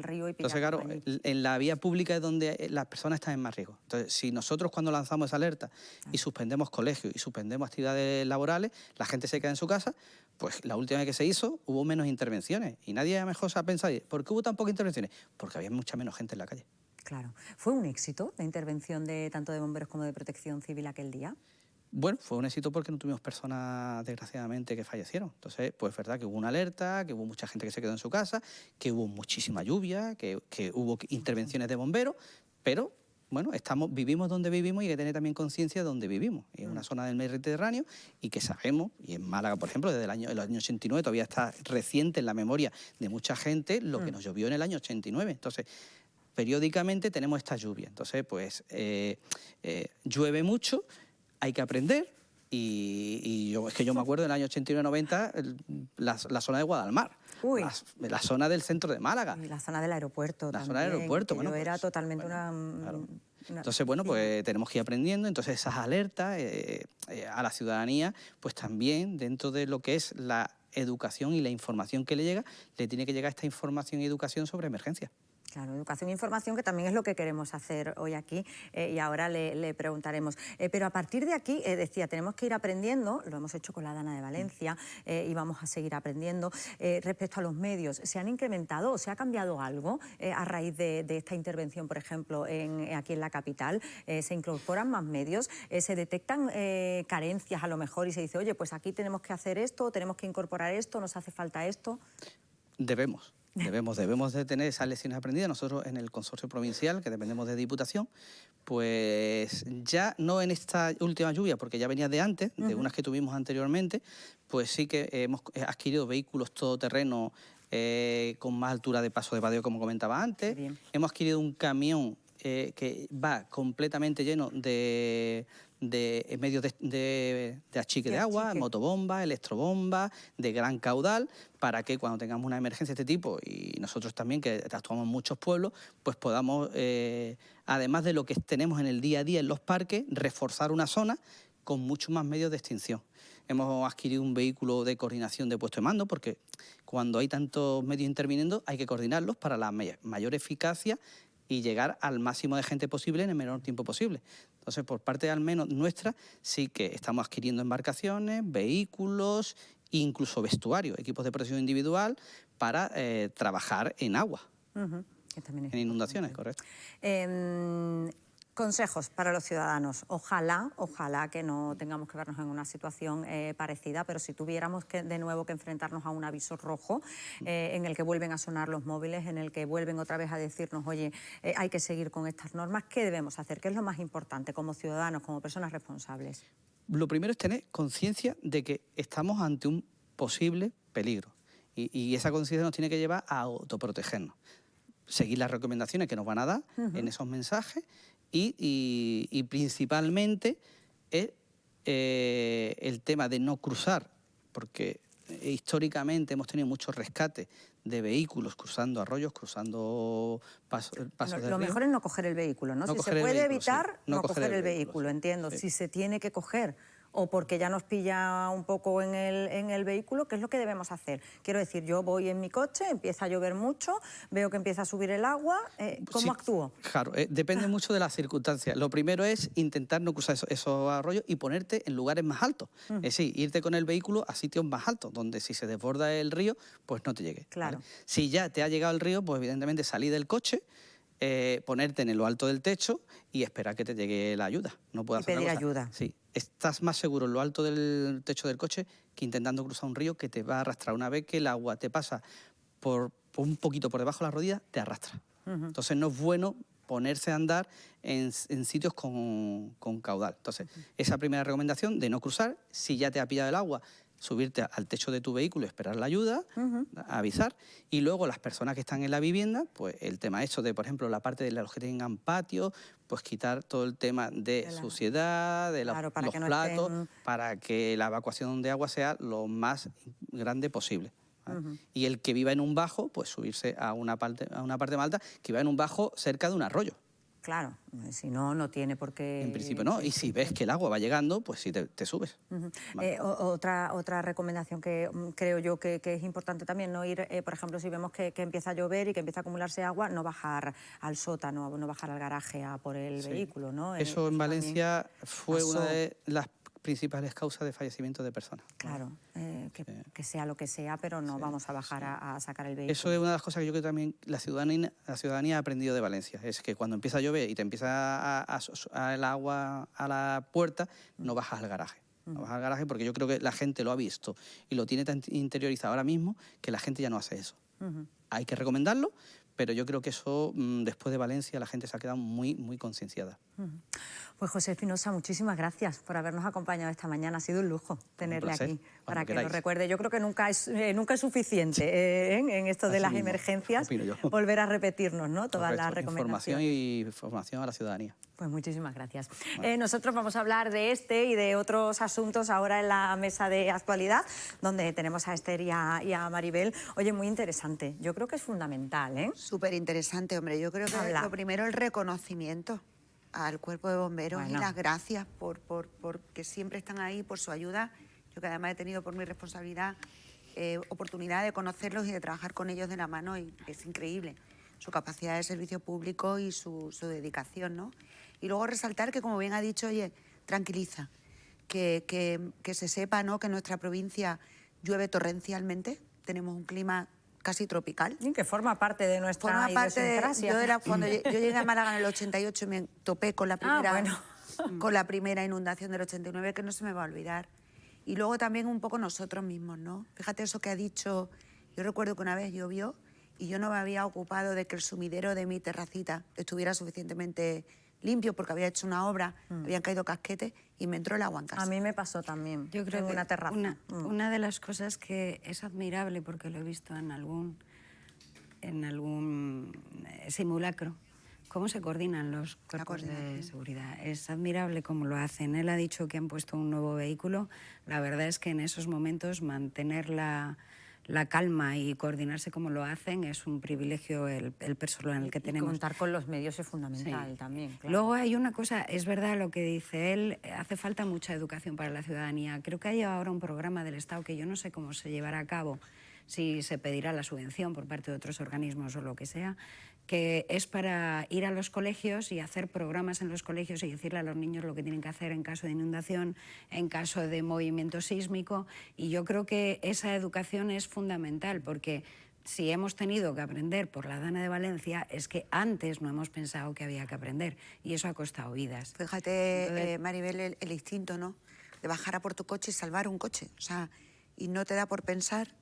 río y pillar. Entonces, claro, en la vía pública es donde las personas están en más riesgo. Entonces, si nosotros cuando lanzamos esa alerta y suspendemos colegios y suspendemos actividades laborales, la gente se queda en su casa, pues la última vez que se hizo hubo menos intervenciones y nadie a lo mejor se ha pensado, ¿por qué hubo tan pocas intervenciones? Porque había mucha menos gente en la calle. Claro. ¿Fue un éxito la intervención tanto de bomberos como de Protección Civil aquel día? Bueno, fue un éxito porque no tuvimos personas, desgraciadamente, que fallecieron. Entonces, pues es verdad que hubo una alerta, que hubo mucha gente que se quedó en su casa, que hubo muchísima lluvia, que hubo intervenciones de bomberos, pero, bueno, vivimos donde vivimos y hay que tener también conciencia de donde vivimos. Es una zona del Mediterráneo y que sabemos, y en Málaga, por ejemplo, desde el año 89, todavía está reciente en la memoria de mucha gente lo que nos llovió en el año 89. Entonces, periódicamente tenemos esta lluvia. Entonces, pues, llueve mucho, hay que aprender y yo me acuerdo del año 89-90 la zona de Guadalmar, la zona del centro de Málaga. Y la zona del aeropuerto también. Zona del aeropuerto, bueno, era totalmente una... Entonces, bueno, pues tenemos que ir aprendiendo. Entonces, esas alertas a la ciudadanía, pues también dentro de lo que es la educación y la información que le llega, le tiene que llegar esta información y educación sobre emergencias. Claro, educación e información, que también es lo que queremos hacer hoy aquí y ahora le preguntaremos. Pero a partir de aquí, decía, tenemos que ir aprendiendo, lo hemos hecho con la Dana de Valencia y vamos a seguir aprendiendo. Respecto a los medios, ¿se han incrementado o se ha cambiado algo a raíz de esta intervención, por ejemplo, aquí en la capital? ¿Se incorporan más medios? ¿Se detectan carencias a lo mejor y se dice, oye, pues aquí tenemos que hacer esto, tenemos que incorporar esto, nos hace falta esto? Debemos de tener esas lecciones aprendidas. Nosotros en el consorcio provincial, que dependemos de Diputación, pues ya no en esta última lluvia, porque ya venía de antes, de unas que tuvimos anteriormente, pues sí que hemos adquirido vehículos todoterreno con más altura de paso de vadeo, como comentaba antes. Hemos adquirido un camión que va completamente lleno de medios de achique de agua, motobomba, electrobomba, de gran caudal, para que cuando tengamos una emergencia de este tipo, y nosotros también, que actuamos en muchos pueblos, pues podamos, además de lo que tenemos en el día a día en los parques, reforzar una zona con muchos más medios de extinción. Hemos adquirido un vehículo de coordinación de puesto de mando, porque cuando hay tantos medios interviniendo hay que coordinarlos para la mayor eficacia y llegar al máximo de gente posible en el menor tiempo posible. Entonces, por parte al menos nuestra, sí que estamos adquiriendo embarcaciones, vehículos, incluso vestuario, equipos de protección individual para trabajar en agua, en inundaciones, correcto. Consejos para los ciudadanos. Ojalá que no tengamos que vernos en una situación parecida, pero si tuviéramos de nuevo que enfrentarnos a un aviso rojo en el que vuelven a sonar los móviles, en el que vuelven otra vez a decirnos, oye, hay que seguir con estas normas, ¿qué debemos hacer? ¿Qué es lo más importante como ciudadanos, como personas responsables? Lo primero es tener conciencia de que estamos ante un posible peligro y esa conciencia nos tiene que llevar a autoprotegernos. Seguir las recomendaciones que nos van a dar en esos mensajes y principalmente el tema de no cruzar, porque históricamente hemos tenido muchos rescates de vehículos cruzando arroyos, cruzando pasos del río. Lo mejor es no coger el vehículo, ¿no? Si se puede evitar, no coger el vehículo, entiendo. Si se tiene que coger o porque ya nos pilla un poco en el vehículo, ¿qué es lo que debemos hacer? Quiero decir, yo voy en mi coche, empieza a llover mucho, veo que empieza a subir el agua, ¿cómo actúo? Claro, depende mucho de las circunstancias. Lo primero es intentar no cruzar esos arroyos y ponerte en lugares más altos. Es decir, irte con el vehículo a sitios más altos, donde si se desborda el río, pues no te llegue. Claro. ¿Vale? Si ya te ha llegado el río, pues evidentemente salir del coche, ponerte en lo alto del techo y esperar que te llegue la ayuda. No puedo hacer pedir otra cosa. ayuda. Sí. Estás más seguro en lo alto del techo del coche que intentando cruzar un río que te va a arrastrar. Una vez que el agua te pasa por un poquito por debajo de la rodilla, te arrastra. Entonces no es bueno ponerse a andar en sitios con caudal. Entonces, esa primera recomendación de no cruzar, si ya te ha pillado el agua, subirte al techo de tu vehículo, esperar la ayuda, avisar, y luego las personas que están en la vivienda, pues el tema eso de, por ejemplo, la parte de los que tengan patio, pues quitar todo el tema de suciedad, de los platos, para que la evacuación de agua sea lo más grande posible. Y el que viva en un bajo, pues subirse a una parte más alta, que viva en un bajo cerca de un arroyo. Claro, si no, no tiene por qué... En principio no, y si ves que el agua va llegando, pues sí te subes. Vale. Otra recomendación que creo yo que es importante también, no ir, por ejemplo, si vemos que empieza a llover y que empieza a acumularse agua, no bajar al sótano, no bajar al garaje a por el vehículo, ¿no? Eso en Valencia fue una de las principales causas de fallecimiento de personas. Claro, que sea lo que sea, pero no vamos a bajar a sacar el vehículo. Eso es una de las cosas que yo creo que también la ciudadanía ha aprendido de Valencia, es que cuando empieza a llover y te empieza el agua a la puerta, no bajas al garaje. No bajas al garaje porque yo creo que la gente lo ha visto y lo tiene tan interiorizado ahora mismo que la gente ya no hace eso. Hay que recomendarlo, pero yo creo que eso, después de Valencia, la gente se ha quedado muy, muy concienciada. Pues José Espinosa, muchísimas gracias por habernos acompañado esta mañana. Ha sido un lujo tenerle aquí para que nos recuerde. Yo creo que nunca es suficiente en esto de las emergencias volver a repetirnos, ¿no? Todas las recomendaciones. Información y formación a la ciudadanía. Pues muchísimas gracias. Nosotros vamos a hablar de este y de otros asuntos ahora en la mesa de actualidad, donde tenemos a Esther y a Maribel. Oye, muy interesante. Yo creo que es fundamental, ¿eh? Súper interesante, hombre. Yo creo que lo primero, el reconocimiento al cuerpo de bomberos y las gracias por que siempre están ahí, por su ayuda. Yo que además he tenido por mi responsabilidad oportunidad de conocerlos y de trabajar con ellos de la mano, y es increíble su capacidad de servicio público y su dedicación, ¿no? Y luego resaltar que, como bien ha dicho, oye, tranquiliza, que se sepa, ¿no?, que en nuestra provincia llueve torrencialmente, tenemos un clima casi tropical. Y que forma parte de nuestra idiosincrasia. Cuando yo llegué a Málaga en el 88 me topé con la primera inundación del 89, que no se me va a olvidar. Y luego también un poco nosotros mismos, ¿no? Fíjate eso que ha dicho. Yo recuerdo que una vez llovió y yo no me había ocupado de que el sumidero de mi terracita estuviera suficientemente limpio porque había hecho una obra, habían caído casquetes y me entró el agua en casa. A mí me pasó también. Yo creo que una terraza. Una de las cosas que es admirable, porque lo he visto en algún simulacro, cómo se coordinan los cuerpos de seguridad. Es admirable cómo lo hacen. Él ha dicho que han puesto un nuevo vehículo. La verdad es que en esos momentos mantener la calma y coordinarse como lo hacen es un privilegio el personal que tenemos. Y contar con los medios es fundamental también. Claro. Luego hay una cosa, es verdad lo que dice él, hace falta mucha educación para la ciudadanía. Creo que hay ahora un programa del Estado que yo no sé cómo se llevará a cabo, si se pedirá la subvención por parte de otros organismos o lo que sea, que es para ir a los colegios y hacer programas en los colegios y decirle a los niños lo que tienen que hacer en caso de inundación, en caso de movimiento sísmico. Y yo creo que esa educación es fundamental, porque si hemos tenido que aprender por la Dana de Valencia, es que antes no hemos pensado que había que aprender, y eso ha costado vidas. Fíjate, entonces, Maribel, el instinto, ¿no?, de bajar a por tu coche y salvar un coche. O sea, y no te da por pensar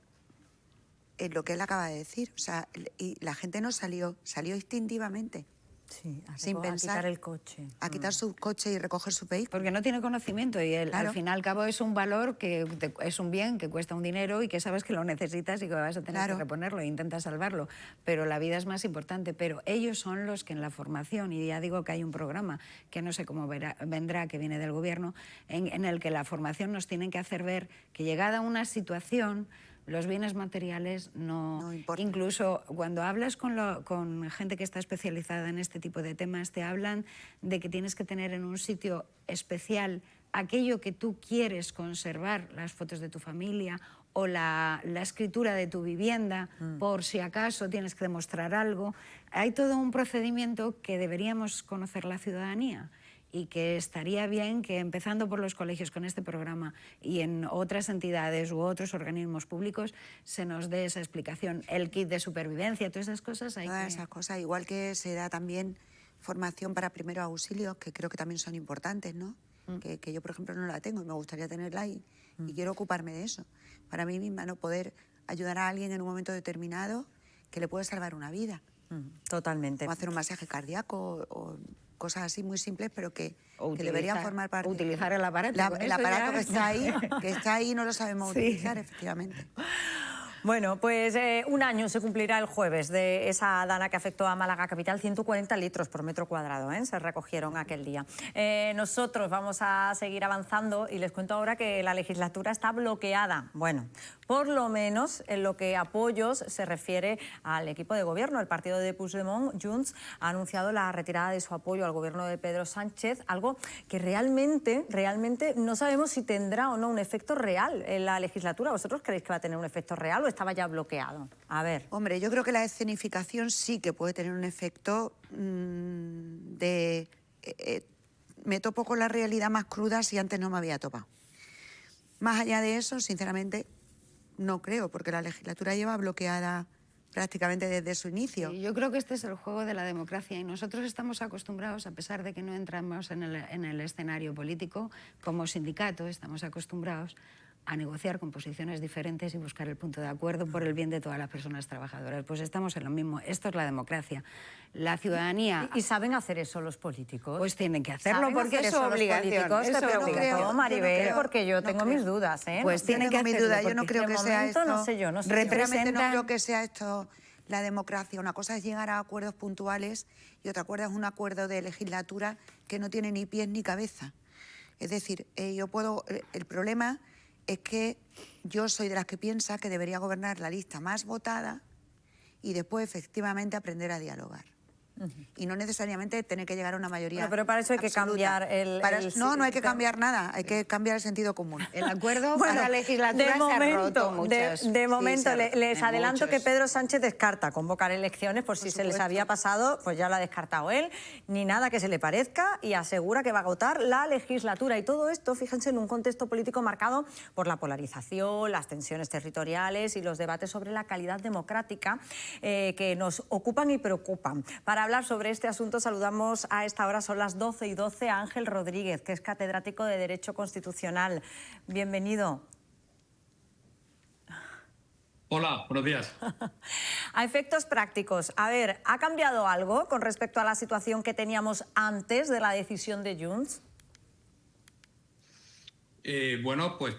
en lo que él acaba de decir. O sea, y la gente no salió instintivamente. Sí, sin pensar, a quitar el coche. A quitar su coche y recoger su vehículo. Porque no tiene conocimiento y él, al fin y al cabo, es un valor que es un bien que cuesta un dinero y que sabes que lo necesitas y que vas a tener que reponerlo e intentas salvarlo. Pero la vida es más importante. Pero ellos son los que en la formación, y ya digo que hay un programa que no sé cómo vendrá, que viene del gobierno, en el que la formación nos tienen que hacer ver que llegada a una situación, los bienes materiales no importan. Incluso cuando hablas con gente que está especializada en este tipo de temas, te hablan de que tienes que tener en un sitio especial aquello que tú quieres conservar, las fotos de tu familia o la escritura de tu vivienda, por si acaso tienes que demostrar algo. Hay todo un procedimiento que deberíamos conocer la ciudadanía, y que estaría bien que, empezando por los colegios con este programa y en otras entidades u otros organismos públicos, se nos dé esa explicación. El kit de supervivencia, todas esas cosas. Esas cosas, igual que se da también formación para primeros auxilios, que creo que también son importantes, ¿no? Que yo, por ejemplo, no la tengo y me gustaría tenerla y quiero ocuparme de eso. Para mí misma, no poder ayudar a alguien en un momento determinado que le puede salvar una vida. Totalmente. O hacer un masaje cardíaco o cosas así muy simples, pero que deberían formar parte. Utilizar el aparato. El aparato que está ahí, no lo sabemos utilizar, efectivamente. Bueno, pues un año se cumplirá el jueves de esa dana que afectó a Málaga capital, 140 litros por metro cuadrado, se recogieron aquel día. Nosotros vamos a seguir avanzando y les cuento ahora que la legislatura está bloqueada. Bueno, por lo menos en lo que apoyos se refiere al equipo de gobierno. El partido de Puigdemont, Junts, ha anunciado la retirada de su apoyo al gobierno de Pedro Sánchez, algo que realmente no sabemos si tendrá o no un efecto real en la legislatura. ¿Vosotros creéis que va a tener un efecto real o estaba ya bloqueado? A ver. Hombre, yo creo que la escenificación sí que puede tener un efecto de... me topo con la realidad más cruda si antes no me había topado. Más allá de eso, sinceramente, no creo, porque la legislatura lleva bloqueada prácticamente desde su inicio. Sí, yo creo que este es el juego de la democracia y nosotros estamos acostumbrados, a pesar de que no entramos en el escenario político, como sindicato estamos acostumbrados a negociar con posiciones diferentes y buscar el punto de acuerdo por el bien de todas las personas trabajadoras. Pues estamos en lo mismo. Esto es la democracia. La ciudadanía... ¿Y saben hacer eso los políticos? Pues tienen que hacerlo porque es su obligación. Te pregunto, Maribel, porque yo tengo mis dudas. Pues tienen que hacerlo. Yo no creo que sea esto... No sé yo, no sé. Sinceramente no creo que sea esto la democracia. Una cosa es llegar a acuerdos puntuales y otra cosa es un acuerdo de legislatura que no tiene ni pies ni cabeza. Es decir, el problema es que yo soy de las que piensa que debería gobernar la lista más votada y después efectivamente aprender a dialogar. Y no necesariamente tener que llegar a una mayoría pero para eso hay que cambiar no hay que cambiar nada, hay que cambiar el sentido común. El acuerdo para la legislatura se ha roto muchas. De momento, les adelanto que Pedro Sánchez descarta convocar elecciones por si se les había pasado, pues ya lo ha descartado él, ni nada que se le parezca, y asegura que va a agotar la legislatura. Y todo esto, fíjense, en un contexto político marcado por la polarización, las tensiones territoriales y los debates sobre la calidad democrática que nos ocupan y preocupan. Para hablar sobre este asunto saludamos a esta hora, son las 12:12, a Ángel Rodríguez, que es catedrático de Derecho Constitucional. Bienvenido. Hola, buenos días. A efectos prácticos, a ver, ¿ha cambiado algo con respecto a la situación que teníamos antes de la decisión de Junts? Bueno, pues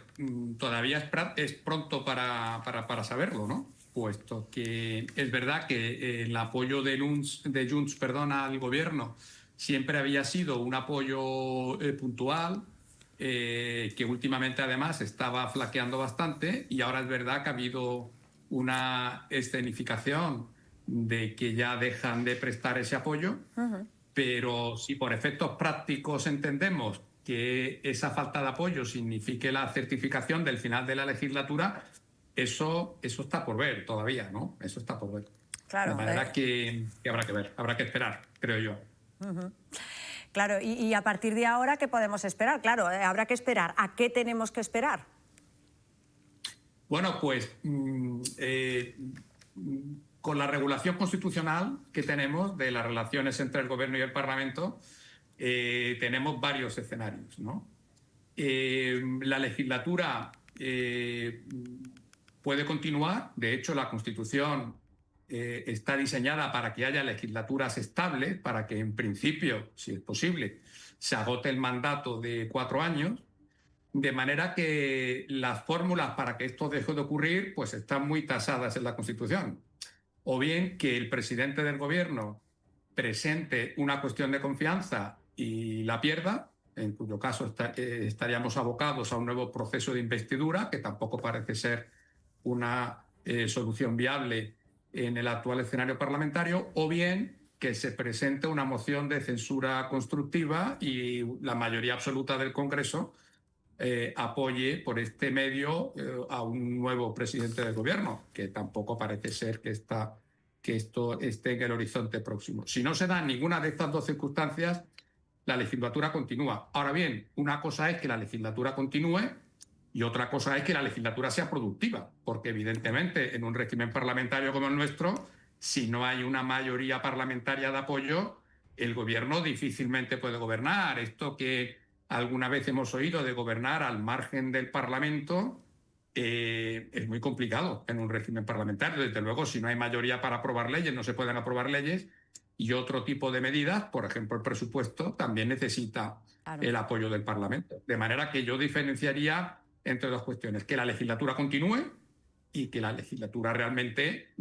todavía es pronto para saberlo, ¿no? Puesto que es verdad que el apoyo de Junts al gobierno siempre había sido un apoyo puntual, que últimamente además estaba flaqueando bastante, y ahora es verdad que ha habido una escenificación de que ya dejan de prestar ese apoyo, pero si por efectos prácticos entendemos que esa falta de apoyo signifique la certificación del final de la legislatura, eso está por ver todavía, ¿no? Eso está por ver. Claro. De manera que habrá que ver, habrá que esperar, creo yo. Claro, y a partir de ahora, ¿qué podemos esperar? Claro, habrá que esperar. ¿A qué tenemos que esperar? Bueno, pues con la regulación constitucional que tenemos de las relaciones entre el Gobierno y el Parlamento, tenemos varios escenarios, ¿no? La legislatura puede continuar. De hecho, la Constitución está diseñada para que haya legislaturas estables, para que en principio, si es posible, se agote el mandato de 4 años, de manera que las fórmulas para que esto deje de ocurrir pues están muy tasadas en la Constitución. O bien que el presidente del Gobierno presente una cuestión de confianza y la pierda, en cuyo caso estaríamos abocados a un nuevo proceso de investidura, que tampoco parece ser una solución viable en el actual escenario parlamentario, o bien que se presente una moción de censura constructiva y la mayoría absoluta del Congreso apoye por este medio a un nuevo presidente del Gobierno, que tampoco parece ser que esto esté en el horizonte próximo. Si no se dan ninguna de estas dos circunstancias, la legislatura continúa. Ahora bien, una cosa es que la legislatura continúe y otra cosa es que la legislatura sea productiva, porque evidentemente en un régimen parlamentario como el nuestro, si no hay una mayoría parlamentaria de apoyo, el Gobierno difícilmente puede gobernar. Esto que alguna vez hemos oído de gobernar al margen del Parlamento, es muy complicado en un régimen parlamentario. Desde luego, si no hay mayoría para aprobar leyes, no se pueden aprobar leyes, y otro tipo de medidas, por ejemplo el presupuesto, también necesita el apoyo del Parlamento. De manera que yo diferenciaría entre dos cuestiones: que la legislatura continúe y que la legislatura realmente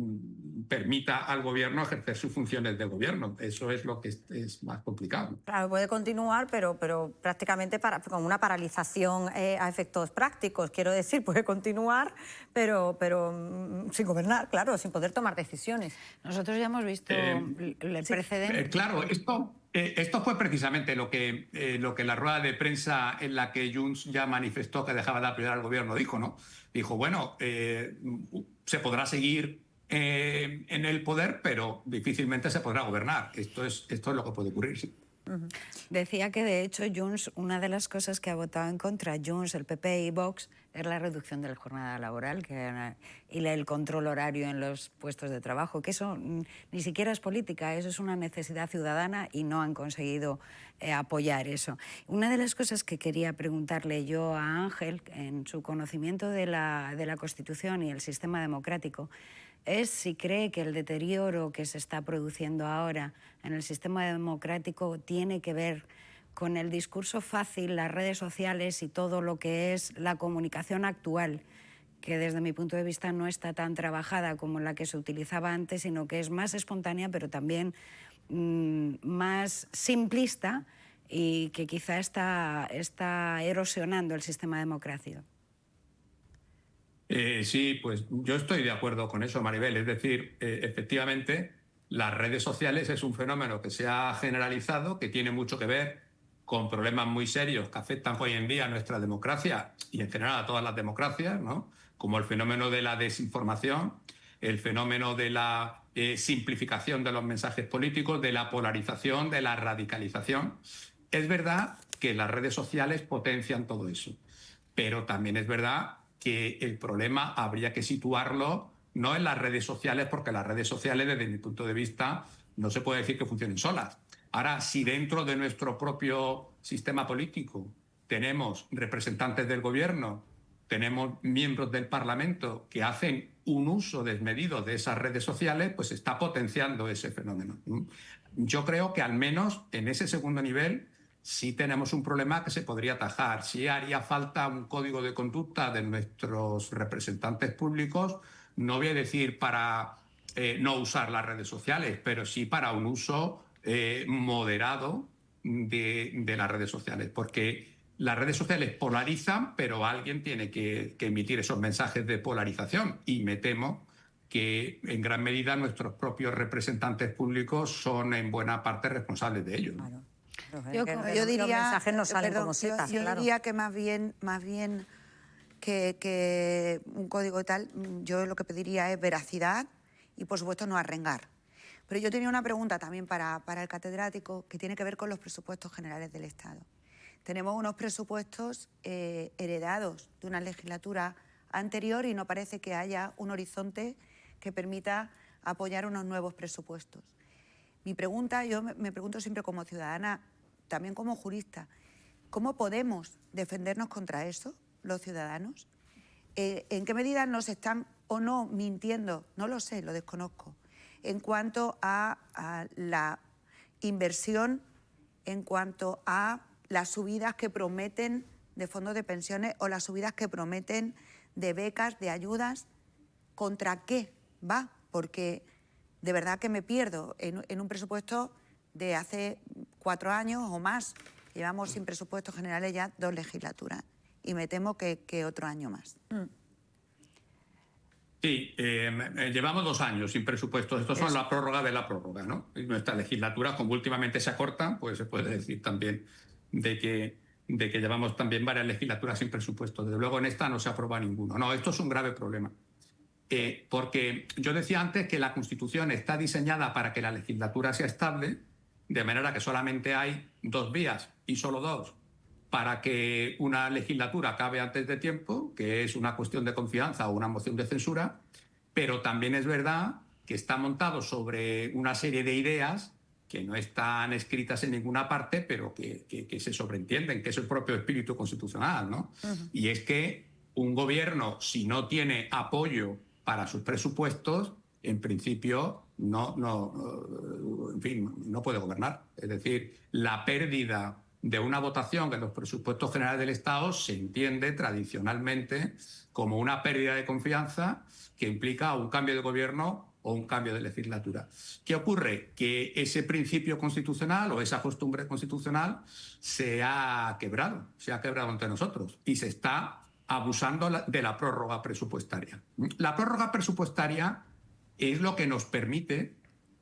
permita al gobierno ejercer sus funciones de gobierno. Eso es lo que es más complicado. Claro, puede continuar, pero prácticamente con una paralización a efectos prácticos. Quiero decir, puede continuar, pero sin gobernar, claro, sin poder tomar decisiones. Nosotros ya hemos visto el precedente. Claro, esto fue precisamente lo que la rueda de prensa en la que Junts ya manifestó que dejaba de apoyar al gobierno dijo, ¿no? Dijo, bueno, se podrá seguir en el poder, pero difícilmente se podrá gobernar. Esto es lo que puede ocurrir, sí. Decía que, de hecho, Junts, una de las cosas que ha votado en contra Junts, el PP y Vox, es la reducción de la jornada laboral y el control horario en los puestos de trabajo, que eso ni siquiera es política, eso es una necesidad ciudadana y no han conseguido apoyar eso. Una de las cosas que quería preguntarle yo a Ángel, en su conocimiento de la Constitución y el sistema democrático, es si cree que el deterioro que se está produciendo ahora en el sistema democrático tiene que ver con el discurso fácil, las redes sociales y todo lo que es la comunicación actual, que desde mi punto de vista no está tan trabajada como la que se utilizaba antes, sino que es más espontánea, pero también más simplista, y que quizá está erosionando el sistema democrático. Sí, pues yo estoy de acuerdo con eso, Maribel. Es decir, efectivamente, las redes sociales es un fenómeno que se ha generalizado, que tiene mucho que ver con problemas muy serios que afectan hoy en día a nuestra democracia y en general a todas las democracias, ¿no? Como el fenómeno de la desinformación, el fenómeno de la simplificación de los mensajes políticos, de la polarización, de la radicalización. Es verdad que las redes sociales potencian todo eso, pero también es verdad que el problema habría que situarlo no en las redes sociales, porque las redes sociales, desde mi punto de vista, no se puede decir que funcionen solas. Ahora, si dentro de nuestro propio sistema político tenemos representantes del gobierno, tenemos miembros del Parlamento que hacen un uso desmedido de esas redes sociales, pues está potenciando ese fenómeno. Yo creo que al menos en ese segundo nivel sí tenemos un problema que se podría atajar. Sí haría falta un código de conducta de nuestros representantes públicos, no voy a decir para no usar las redes sociales, pero sí para un uso moderado de las redes sociales, porque las redes sociales polarizan, pero alguien tiene que emitir esos mensajes de polarización, y me temo que en gran medida nuestros propios representantes públicos son en buena parte responsables de ello. Claro. Yo diría, los mensajes no salen como setas, yo claro. diría que más bien que un código y tal, yo lo que pediría es veracidad y, por supuesto, no arrengar. Pero yo tenía una pregunta también para el catedrático, que tiene que ver con los presupuestos generales del Estado. Tenemos unos presupuestos heredados de una legislatura anterior y no parece que haya un horizonte que permita apoyar unos nuevos presupuestos. Mi pregunta, yo me pregunto siempre como ciudadana, también como jurista, ¿cómo podemos defendernos contra eso, los ciudadanos? ¿En qué medida nos están o no mintiendo? No lo sé, lo desconozco. En cuanto a la inversión, en cuanto a las subidas que prometen de fondos de pensiones o las subidas que prometen de becas, de ayudas, ¿contra qué va? Porque de verdad que me pierdo en un presupuesto de hace 4 años o más. Llevamos sin presupuestos generales ya 2 legislaturas y me temo que otro año más. Sí, llevamos 2 años sin presupuestos. Estos son la prórroga de la prórroga, ¿no? Y nuestras legislaturas, como últimamente se acortan, pues se puede decir también de que llevamos también varias legislaturas sin presupuestos. Desde luego en esta no se aprueba ninguno. No, esto es un grave problema. Porque yo decía antes que la Constitución está diseñada para que la legislatura sea estable, de manera que solamente hay 2 vías, y solo 2, para que una legislatura acabe antes de tiempo, que es una cuestión de confianza o una moción de censura, pero también es verdad que está montado sobre una serie de ideas que no están escritas en ninguna parte, pero que se sobreentienden, que es el propio espíritu constitucional, ¿no? Y es que un gobierno, si no tiene apoyo para sus presupuestos, en principio no puede gobernar. Es decir, la pérdida de una votación en los presupuestos generales del Estado se entiende tradicionalmente como una pérdida de confianza que implica un cambio de gobierno o un cambio de legislatura. ¿Qué ocurre? Que ese principio constitucional o esa costumbre constitucional se ha quebrado entre nosotros y se está abusando de la prórroga presupuestaria. La prórroga presupuestaria es lo que nos permite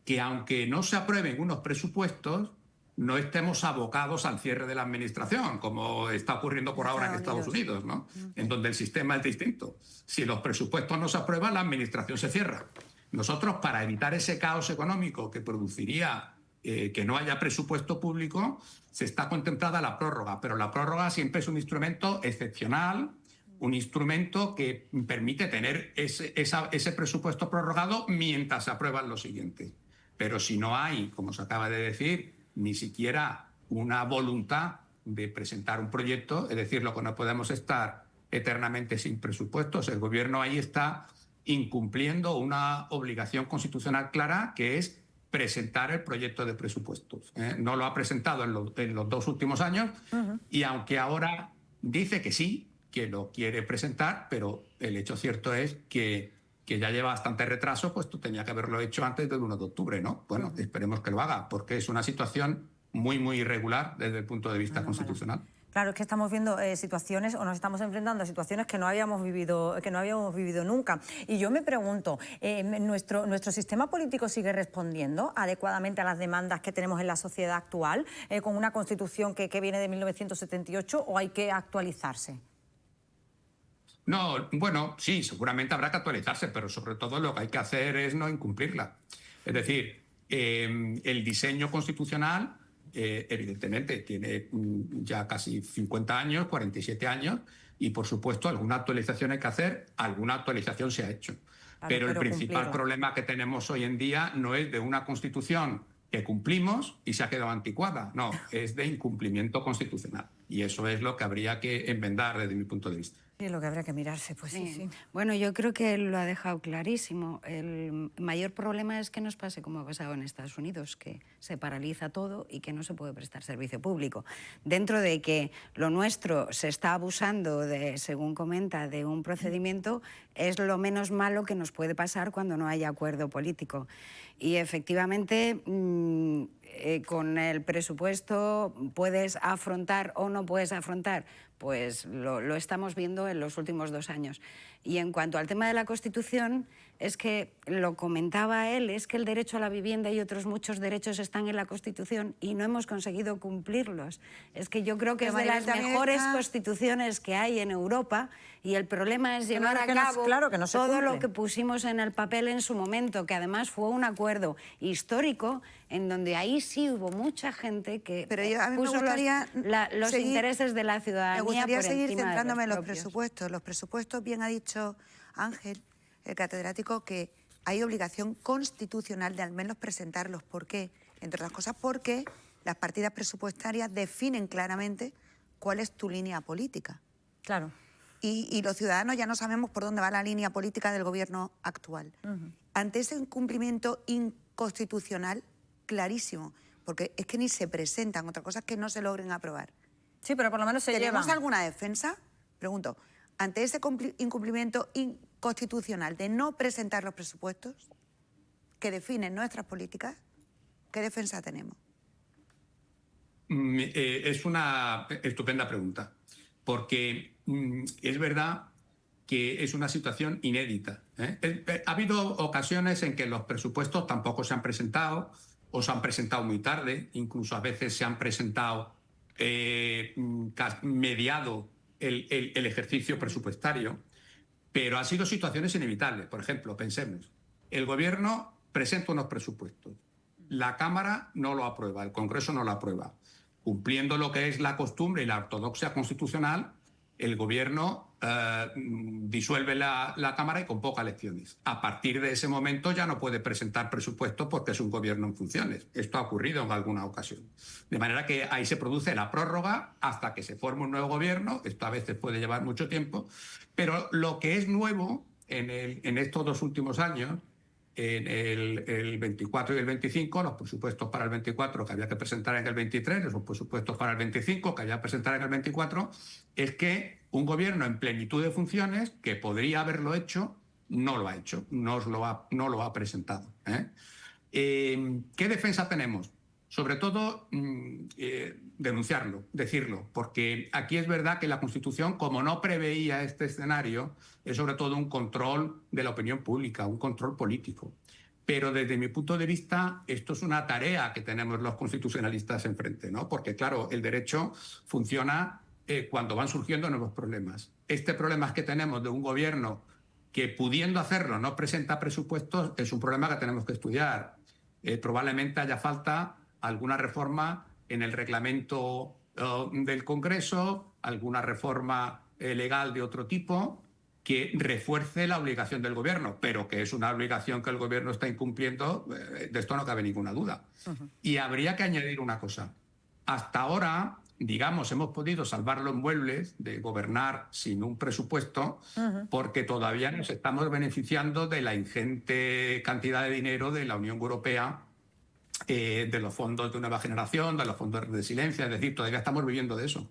que, aunque no se aprueben unos presupuestos, no estemos abocados al cierre de la administración, como está ocurriendo por ahora en Estados Unidos, ¿no? En donde el sistema es distinto. Si los presupuestos no se aprueban, la administración se cierra. Nosotros, para evitar ese caos económico que produciría que no haya presupuesto público, se está contemplada la prórroga, pero la prórroga siempre es un instrumento excepcional, un instrumento que permite tener ese presupuesto prorrogado mientras se aprueban los siguientes. Pero si no hay, como se acaba de decir, ni siquiera una voluntad de presentar un proyecto, es decir, lo que no podemos estar eternamente sin presupuestos. El gobierno ahí está incumpliendo una obligación constitucional clara, que es presentar el proyecto de presupuestos. No lo ha presentado en los 2 últimos años y aunque ahora dice que sí, que lo quiere presentar, pero el hecho cierto es que ya lleva bastante retraso, pues tú tenía que haberlo hecho antes del 1 de octubre, ¿no? Bueno, esperemos que lo haga, porque es una situación muy, muy irregular desde el punto de vista constitucional. Claro, es que estamos viendo situaciones, o nos estamos enfrentando a situaciones que no habíamos vivido nunca. Y yo me pregunto, ¿nuestro sistema político sigue respondiendo adecuadamente a las demandas que tenemos en la sociedad actual, con una constitución que viene de 1978, o hay que actualizarse? No, bueno, sí, seguramente habrá que actualizarse, pero sobre todo lo que hay que hacer es no incumplirla. Es decir, el diseño constitucional, evidentemente, tiene ya casi 50 años, 47 años, y por supuesto alguna actualización hay que hacer, alguna actualización se ha hecho. Claro, pero el principal problema que tenemos hoy en día no es de una Constitución que cumplimos y se ha quedado anticuada, no, es de incumplimiento constitucional. Y eso es lo que habría que enmendar desde mi punto de vista. Sí, lo que habría que mirarse, pues sí. Bueno, yo creo que él lo ha dejado clarísimo. El mayor problema es que nos pase como ha pasado en Estados Unidos, que se paraliza todo y que no se puede prestar servicio público. Dentro de que lo nuestro se está abusando, según comenta, de un procedimiento, es lo menos malo que nos puede pasar cuando no haya acuerdo político. Y efectivamente, con el presupuesto puedes afrontar o no puedes afrontar, pues lo estamos viendo en los últimos 2 años. Y en cuanto al tema de la Constitución, es que lo comentaba él, es que el derecho a la vivienda y otros muchos derechos están en la Constitución y no hemos conseguido cumplirlos. Es que yo creo que es de las mejores constituciones que hay en Europa, y el problema es llevar a cabo todo lo que pusimos en el papel en su momento, que además fue un acuerdo histórico en donde ahí sí hubo mucha gente que puso los intereses de la ciudadanía por encima de los propios. Me gustaría seguir centrándome en los presupuestos. Los presupuestos, bien ha dicho Ángel, el catedrático, que hay obligación constitucional de al menos presentarlos. ¿Por qué? Entre otras cosas porque las partidas presupuestarias definen claramente cuál es tu línea política. Claro. Y los ciudadanos ya no sabemos por dónde va la línea política del gobierno actual. Ante ese incumplimiento inconstitucional clarísimo, porque es que ni se presentan, otra cosa es que no se logren aprobar. Sí, pero por lo menos se llevan. ¿Tenemos alguna defensa? Pregunto, ante ese incumplimiento inconstitucional de no presentar los presupuestos que definen nuestras políticas, ¿qué defensa tenemos? Es una estupenda pregunta, porque es verdad que es una situación inédita. Ha habido ocasiones en que los presupuestos tampoco se han presentado, o se han presentado muy tarde, incluso a veces se han presentado mediado el ejercicio presupuestario, pero han sido situaciones inevitables. Por ejemplo, pensemos, el gobierno presenta unos presupuestos, la Cámara no lo aprueba, el Congreso no lo aprueba. Cumpliendo lo que es la costumbre y la ortodoxia constitucional, el gobierno disuelve la Cámara y convoca elecciones. A partir de ese momento ya no puede presentar presupuestos porque es un gobierno en funciones. Esto ha ocurrido en alguna ocasión. De manera que ahí se produce la prórroga hasta que se forme un nuevo gobierno. Esto a veces puede llevar mucho tiempo. Pero lo que es nuevo en estos 2 últimos años, en el 24 y el 25, los presupuestos para el 24 que había que presentar en el 23, los presupuestos para el 25 que había que presentar en el 24, es que un gobierno en plenitud de funciones, que podría haberlo hecho, no lo ha hecho, no lo ha presentado. ¿Qué defensa tenemos? Sobre todo, denunciarlo, decirlo, porque aquí es verdad que la Constitución, como no preveía este escenario, es sobre todo un control de la opinión pública, un control político. Pero desde mi punto de vista, esto es una tarea que tenemos los constitucionalistas enfrente, ¿no? Porque, claro, el derecho funciona cuando van surgiendo nuevos problemas. Este problema que tenemos de un gobierno que, pudiendo hacerlo, no presenta presupuestos, es un problema que tenemos que estudiar. Probablemente haya falta alguna reforma en el reglamento del Congreso, alguna reforma legal de otro tipo que refuerce la obligación del gobierno, pero que es una obligación que el gobierno está incumpliendo, de esto no cabe ninguna duda. Y habría que añadir una cosa. Hasta ahora, digamos, hemos podido salvar los muebles de gobernar sin un presupuesto porque todavía nos estamos beneficiando de la ingente cantidad de dinero de la Unión Europea, de los fondos de Nueva Generación, de los fondos de resiliencia, es decir, todavía estamos viviendo de eso.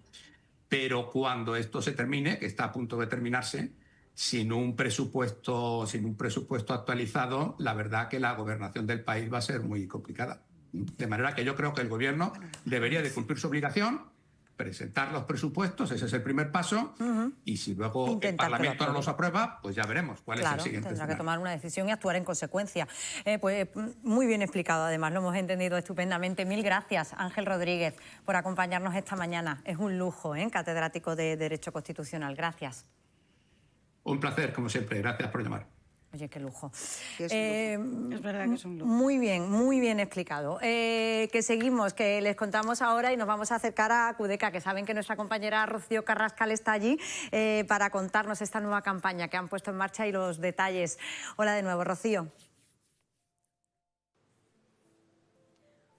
Pero cuando esto se termine, que está a punto de terminarse, sin un presupuesto actualizado, la verdad que la gobernación del país va a ser muy complicada. De manera que yo creo que el gobierno debería de cumplir su obligación, presentar los presupuestos, ese es el primer paso, y si luego el Parlamento no los aprueba, pues ya veremos cuál es el siguiente. Tendrá que tomar una decisión y actuar en consecuencia. Pues muy bien explicado, además, lo hemos entendido estupendamente. Mil gracias, Ángel Rodríguez, por acompañarnos esta mañana. Es un lujo, catedrático de Derecho Constitucional. Gracias. Un placer, como siempre. Gracias por llamar. Oye, qué lujo. Es verdad que es un lujo. Muy bien explicado. Que seguimos, que les contamos ahora y nos vamos a acercar a Cudeca, que saben que nuestra compañera Rocío Carrascal está allí para contarnos esta nueva campaña que han puesto en marcha y los detalles. Hola de nuevo, Rocío.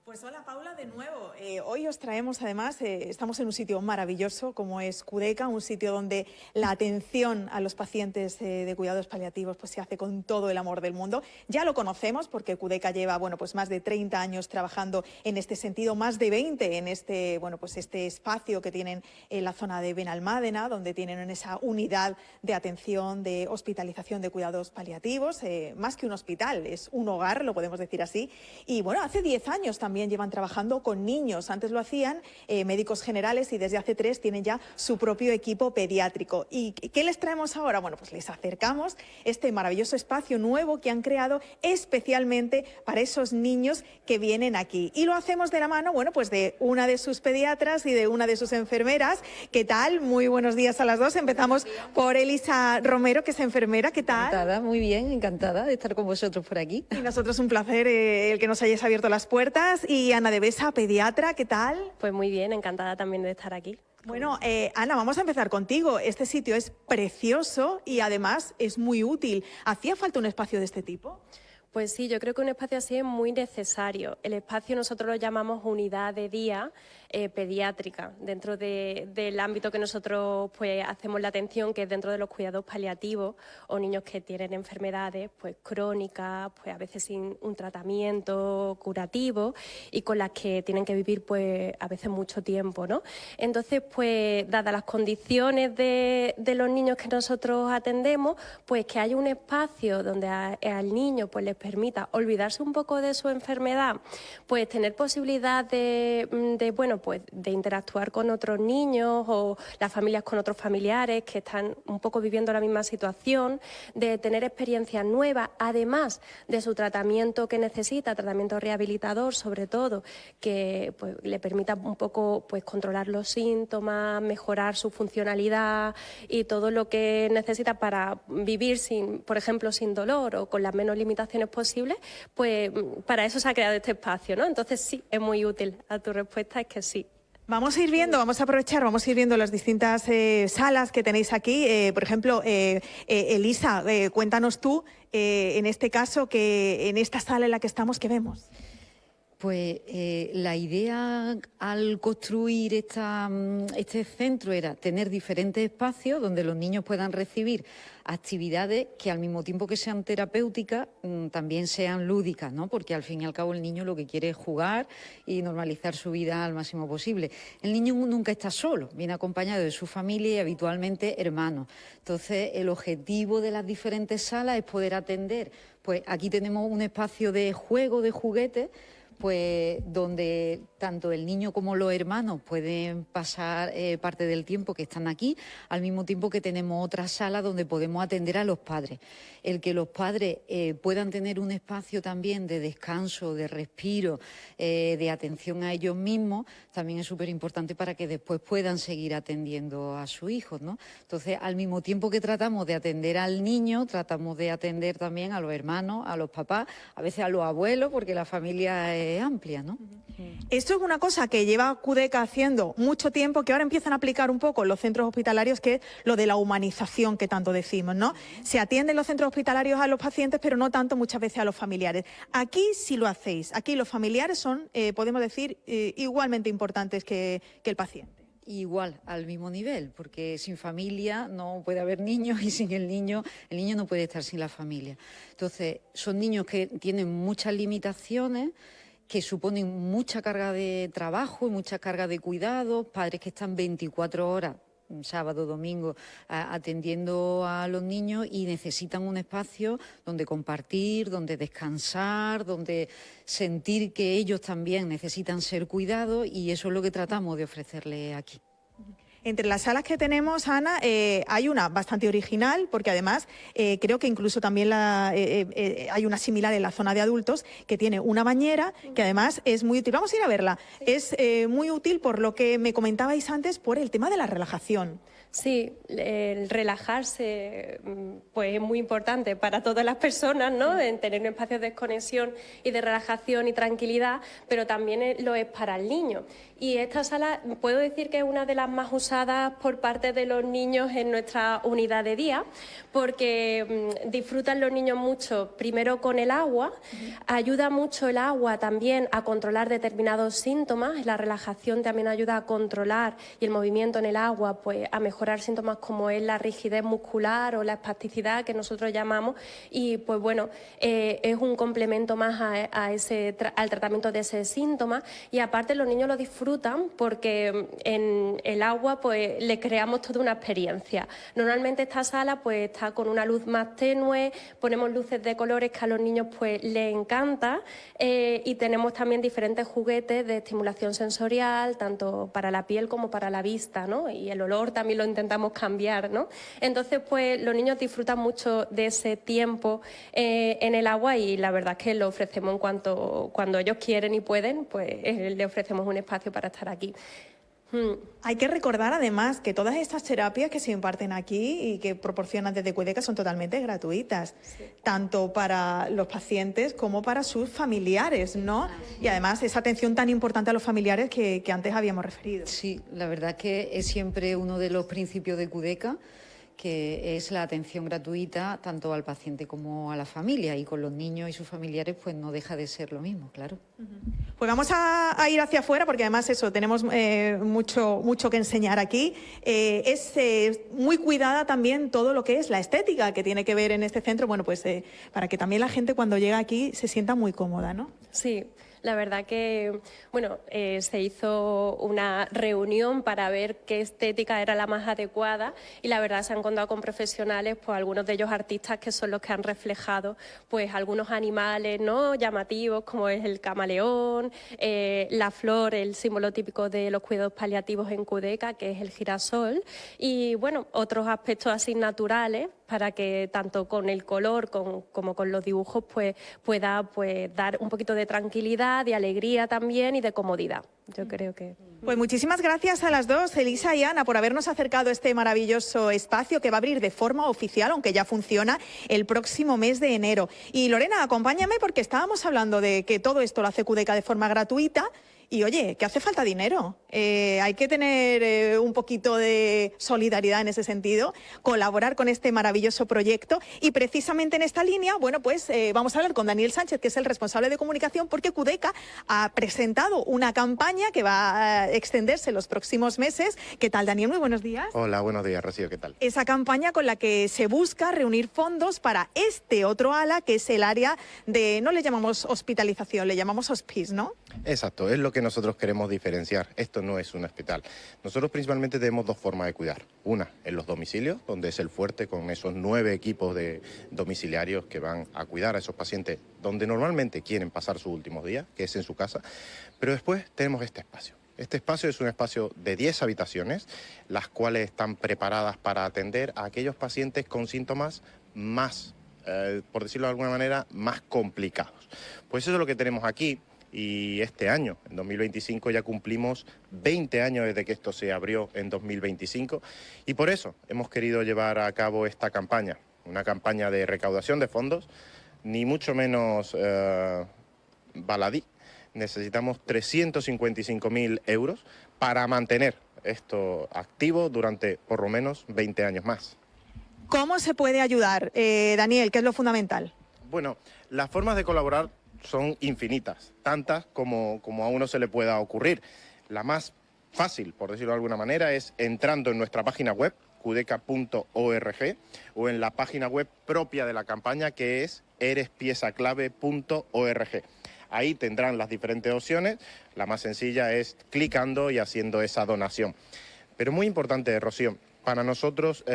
Pues hola Paula, de nuevo. Hoy os traemos además, estamos en un sitio maravilloso como es Cudeca, un sitio donde la atención a los pacientes de cuidados paliativos pues se hace con todo el amor del mundo. Ya lo conocemos porque Cudeca lleva pues más de 30 años trabajando en este sentido, más de 20 en este espacio que tienen en la zona de Benalmádena, donde tienen esa unidad de atención, de hospitalización de cuidados paliativos, más que un hospital, es un hogar, lo podemos decir así. Y bueno, hace 10 años también llevan trabajando con niños. Antes lo hacían médicos generales y desde hace 3 tienen ya su propio equipo pediátrico. ¿Y qué les traemos ahora? Bueno, pues les acercamos este maravilloso espacio nuevo que han creado especialmente para esos niños que vienen aquí. Y lo hacemos de la mano, bueno, pues de una de sus pediatras y de una de sus enfermeras. ¿Qué tal? Muy buenos días a las dos. Empezamos por Elisa Romero, que es enfermera. ¿Qué tal? Encantada, muy bien, encantada de estar con vosotros por aquí. Y nosotros un placer el que nos hayáis abierto las puertas. Y Ana de Besa, pediatra, ¿qué tal? Pues muy bien, encantada también de estar aquí. Bueno, Ana, vamos a empezar contigo. Este sitio es precioso y además es muy útil. ¿Hacía falta un espacio de este tipo? Pues sí, yo creo que un espacio así es muy necesario. El espacio nosotros lo llamamos unidad de día pediátrica, dentro del ámbito que nosotros pues hacemos la atención, que es dentro de los cuidados paliativos, o niños que tienen enfermedades pues crónicas, pues a veces sin un tratamiento curativo y con las que tienen que vivir pues a veces mucho tiempo, ¿no? Entonces, pues dadas las condiciones de los niños que nosotros atendemos, pues que haya un espacio donde al niño pues les permita olvidarse un poco de su enfermedad, pues tener posibilidad de interactuar con otros niños o las familias con otros familiares que están un poco viviendo la misma situación, de tener experiencias nuevas, además de su tratamiento que necesita, tratamiento rehabilitador sobre todo, que pues le permita un poco pues controlar los síntomas, mejorar su funcionalidad y todo lo que necesita para vivir por ejemplo, sin dolor o con las menos limitaciones posibles, pues para eso se ha creado este espacio, ¿no? Entonces sí, es muy útil. A tu respuesta es que sí. Vamos a ir viendo, vamos a aprovechar, vamos a ir viendo las distintas salas que tenéis aquí. Por ejemplo, Elisa, cuéntanos tú, en este caso, que en esta sala en la que estamos, ¿qué vemos? Pues la idea al construir este centro era tener diferentes espacios donde los niños puedan recibir actividades que al mismo tiempo que sean terapéuticas también sean lúdicas, ¿no? Porque al fin y al cabo el niño lo que quiere es jugar y normalizar su vida al máximo posible. El niño nunca está solo, viene acompañado de su familia y habitualmente hermanos. Entonces el objetivo de las diferentes salas es poder atender, pues aquí tenemos un espacio de juego, de juguetes, pues donde tanto el niño como los hermanos pueden pasar parte del tiempo que están aquí, al mismo tiempo que tenemos otra sala donde podemos atender a los padres. El que los padres puedan tener un espacio también de descanso, de respiro, de atención a ellos mismos, también es súper importante para que después puedan seguir atendiendo a sus hijos, ¿no? Entonces, al mismo tiempo que tratamos de atender al niño, tratamos de atender también a los hermanos, a los papás, a veces a los abuelos, porque la familia es amplia, ¿no? Esto es una cosa que lleva QDECA haciendo mucho tiempo, que ahora empiezan a aplicar un poco los centros hospitalarios, que es lo de la humanización que tanto decimos, ¿no? Se atienden los centros hospitalarios a los pacientes, pero no tanto muchas veces a los familiares. Aquí sí lo hacéis, aquí los familiares son, podemos decir, igualmente importantes que el paciente. Igual, al mismo nivel, porque sin familia no puede haber niños y sin el niño no puede estar sin la familia. Entonces, son niños que tienen muchas limitaciones, que suponen mucha carga de trabajo y mucha carga de cuidados, padres que están 24 horas, sábado, domingo, atendiendo a los niños y necesitan un espacio donde compartir, donde descansar, donde sentir que ellos también necesitan ser cuidados, y eso es lo que tratamos de ofrecerles aquí. Entre las salas que tenemos, Ana, hay una bastante original, porque además creo que incluso también hay una similar en la zona de adultos, que tiene una bañera, que además es muy útil. Vamos a ir a verla. Es muy útil por lo que me comentabais antes, por el tema de la relajación. Sí, el relajarse pues es muy importante para todas las personas, ¿no? En tener un espacio de desconexión y de relajación y tranquilidad, pero también lo es para el niño. Y esta sala puedo decir que es una de las más usadas por parte de los niños en nuestra unidad de día, porque disfrutan los niños mucho, primero con el agua, ayuda mucho el agua también a controlar determinados síntomas, la relajación también ayuda a controlar, y el movimiento en el agua pues a mejorar síntomas como es la rigidez muscular o la espasticidad que nosotros llamamos, y pues bueno, es un complemento más al tratamiento de ese síntoma, y aparte los niños lo disfrutan porque en el agua pues le creamos toda una experiencia. Normalmente esta sala pues está con una luz más tenue, ponemos luces de colores que a los niños pues les encanta, y tenemos también diferentes juguetes de estimulación sensorial, tanto para la piel como para la vista, ¿no? Y el olor también lo intentamos cambiar, ¿no? Entonces pues los niños disfrutan mucho de ese tiempo en el agua, y la verdad es que lo ofrecemos cuando ellos quieren y pueden, pues le ofrecemos un espacio para estar aquí. Hay que recordar además que todas estas terapias que se imparten aquí y que proporcionan desde QDECA son totalmente gratuitas, tanto para los pacientes como para sus familiares, ¿no? Y además esa atención tan importante a los familiares que antes habíamos referido. Sí, la verdad que es siempre uno de los principios de QDECA, que es la atención gratuita tanto al paciente como a la familia, y con los niños y sus familiares pues no deja de ser lo mismo, claro. Pues vamos a ir hacia afuera, porque además eso, tenemos mucho que enseñar aquí. Es muy cuidada también todo lo que es la estética que tiene que ver en este centro, bueno, pues para que también la gente cuando llega aquí se sienta muy cómoda, ¿no? Sí. La verdad que, bueno, se hizo una reunión para ver qué estética era la más adecuada, y la verdad se han contado con profesionales, pues algunos de ellos artistas, que son los que han reflejado pues algunos animales, ¿no?, llamativos, como es el camaleón, la flor, el símbolo típico de los cuidados paliativos en QDECA, que es el girasol, y bueno, otros aspectos así naturales, para que tanto con el color como con los dibujos pues pueda pues dar un poquito de tranquilidad, de alegría también y de comodidad. Yo creo que... Pues muchísimas gracias a las dos, Elisa y Ana, por habernos acercado a este maravilloso espacio que va a abrir de forma oficial, aunque ya funciona, el próximo mes de enero. Y Lorena, acompáñame, porque estábamos hablando de que todo esto lo hace QDECA de forma gratuita, Y oye, que hace falta dinero. Hay que tener un poquito de solidaridad en ese sentido, colaborar con este maravilloso proyecto. Y precisamente en esta línea, bueno, pues vamos a hablar con Daniel Sánchez, que es el responsable de comunicación, porque QDECA ha presentado una campaña que va a extenderse en los próximos meses. ¿Qué tal, Daniel? Muy buenos días. Hola, buenos días, Rocío, ¿qué tal? Esa campaña con la que se busca reunir fondos para este otro ala, que es el área de, no le llamamos hospitalización, le llamamos hospice, ¿no? Exacto, es lo que nosotros queremos diferenciar. Esto no es un hospital. Nosotros principalmente tenemos dos formas de cuidar. Una, en los domicilios, donde es el fuerte, con esos 9 equipos de domiciliarios que van a cuidar a esos pacientes, donde normalmente quieren pasar sus últimos días, que es en su casa. Pero después tenemos este espacio. Este espacio es un espacio de 10 habitaciones, las cuales están preparadas para atender a aquellos pacientes con síntomas más, por decirlo de alguna manera, más complicados. Pues eso es lo que tenemos aquí. Y este año, en 2025, ya cumplimos 20 años desde que esto se abrió en 2025 y por eso hemos querido llevar a cabo esta campaña, una campaña de recaudación de fondos, ni mucho menos baladí. Necesitamos 355.000 euros para mantener esto activo durante por lo menos 20 años más. ¿Cómo se puede ayudar, Daniel? ¿Qué es lo fundamental? Bueno, las formas de colaborar son infinitas, tantas como a uno se le pueda ocurrir. La más fácil, por decirlo de alguna manera, es entrando en nuestra página web, QDECA.org, o en la página web propia de la campaña, que es erespiezaclave.org. Ahí tendrán las diferentes opciones. La más sencilla es clicando y haciendo esa donación. Pero muy importante, Rocío, para nosotros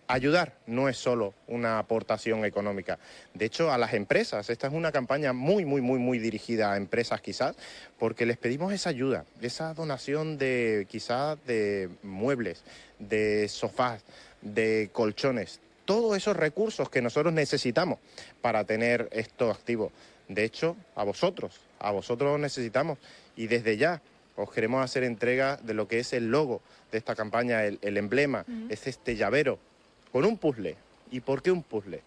ayudar no es solo una aportación económica. De hecho, a las empresas, esta es una campaña muy dirigida a empresas quizás, porque les pedimos esa ayuda, esa donación de quizás de muebles, de sofás, de colchones, todos esos recursos que nosotros necesitamos para tener esto activo. De hecho, a vosotros os necesitamos y desde ya os queremos hacer entrega de lo que es el logo de esta campaña, el emblema, es este llavero con un puzzle. ¿Y por qué un puzzle?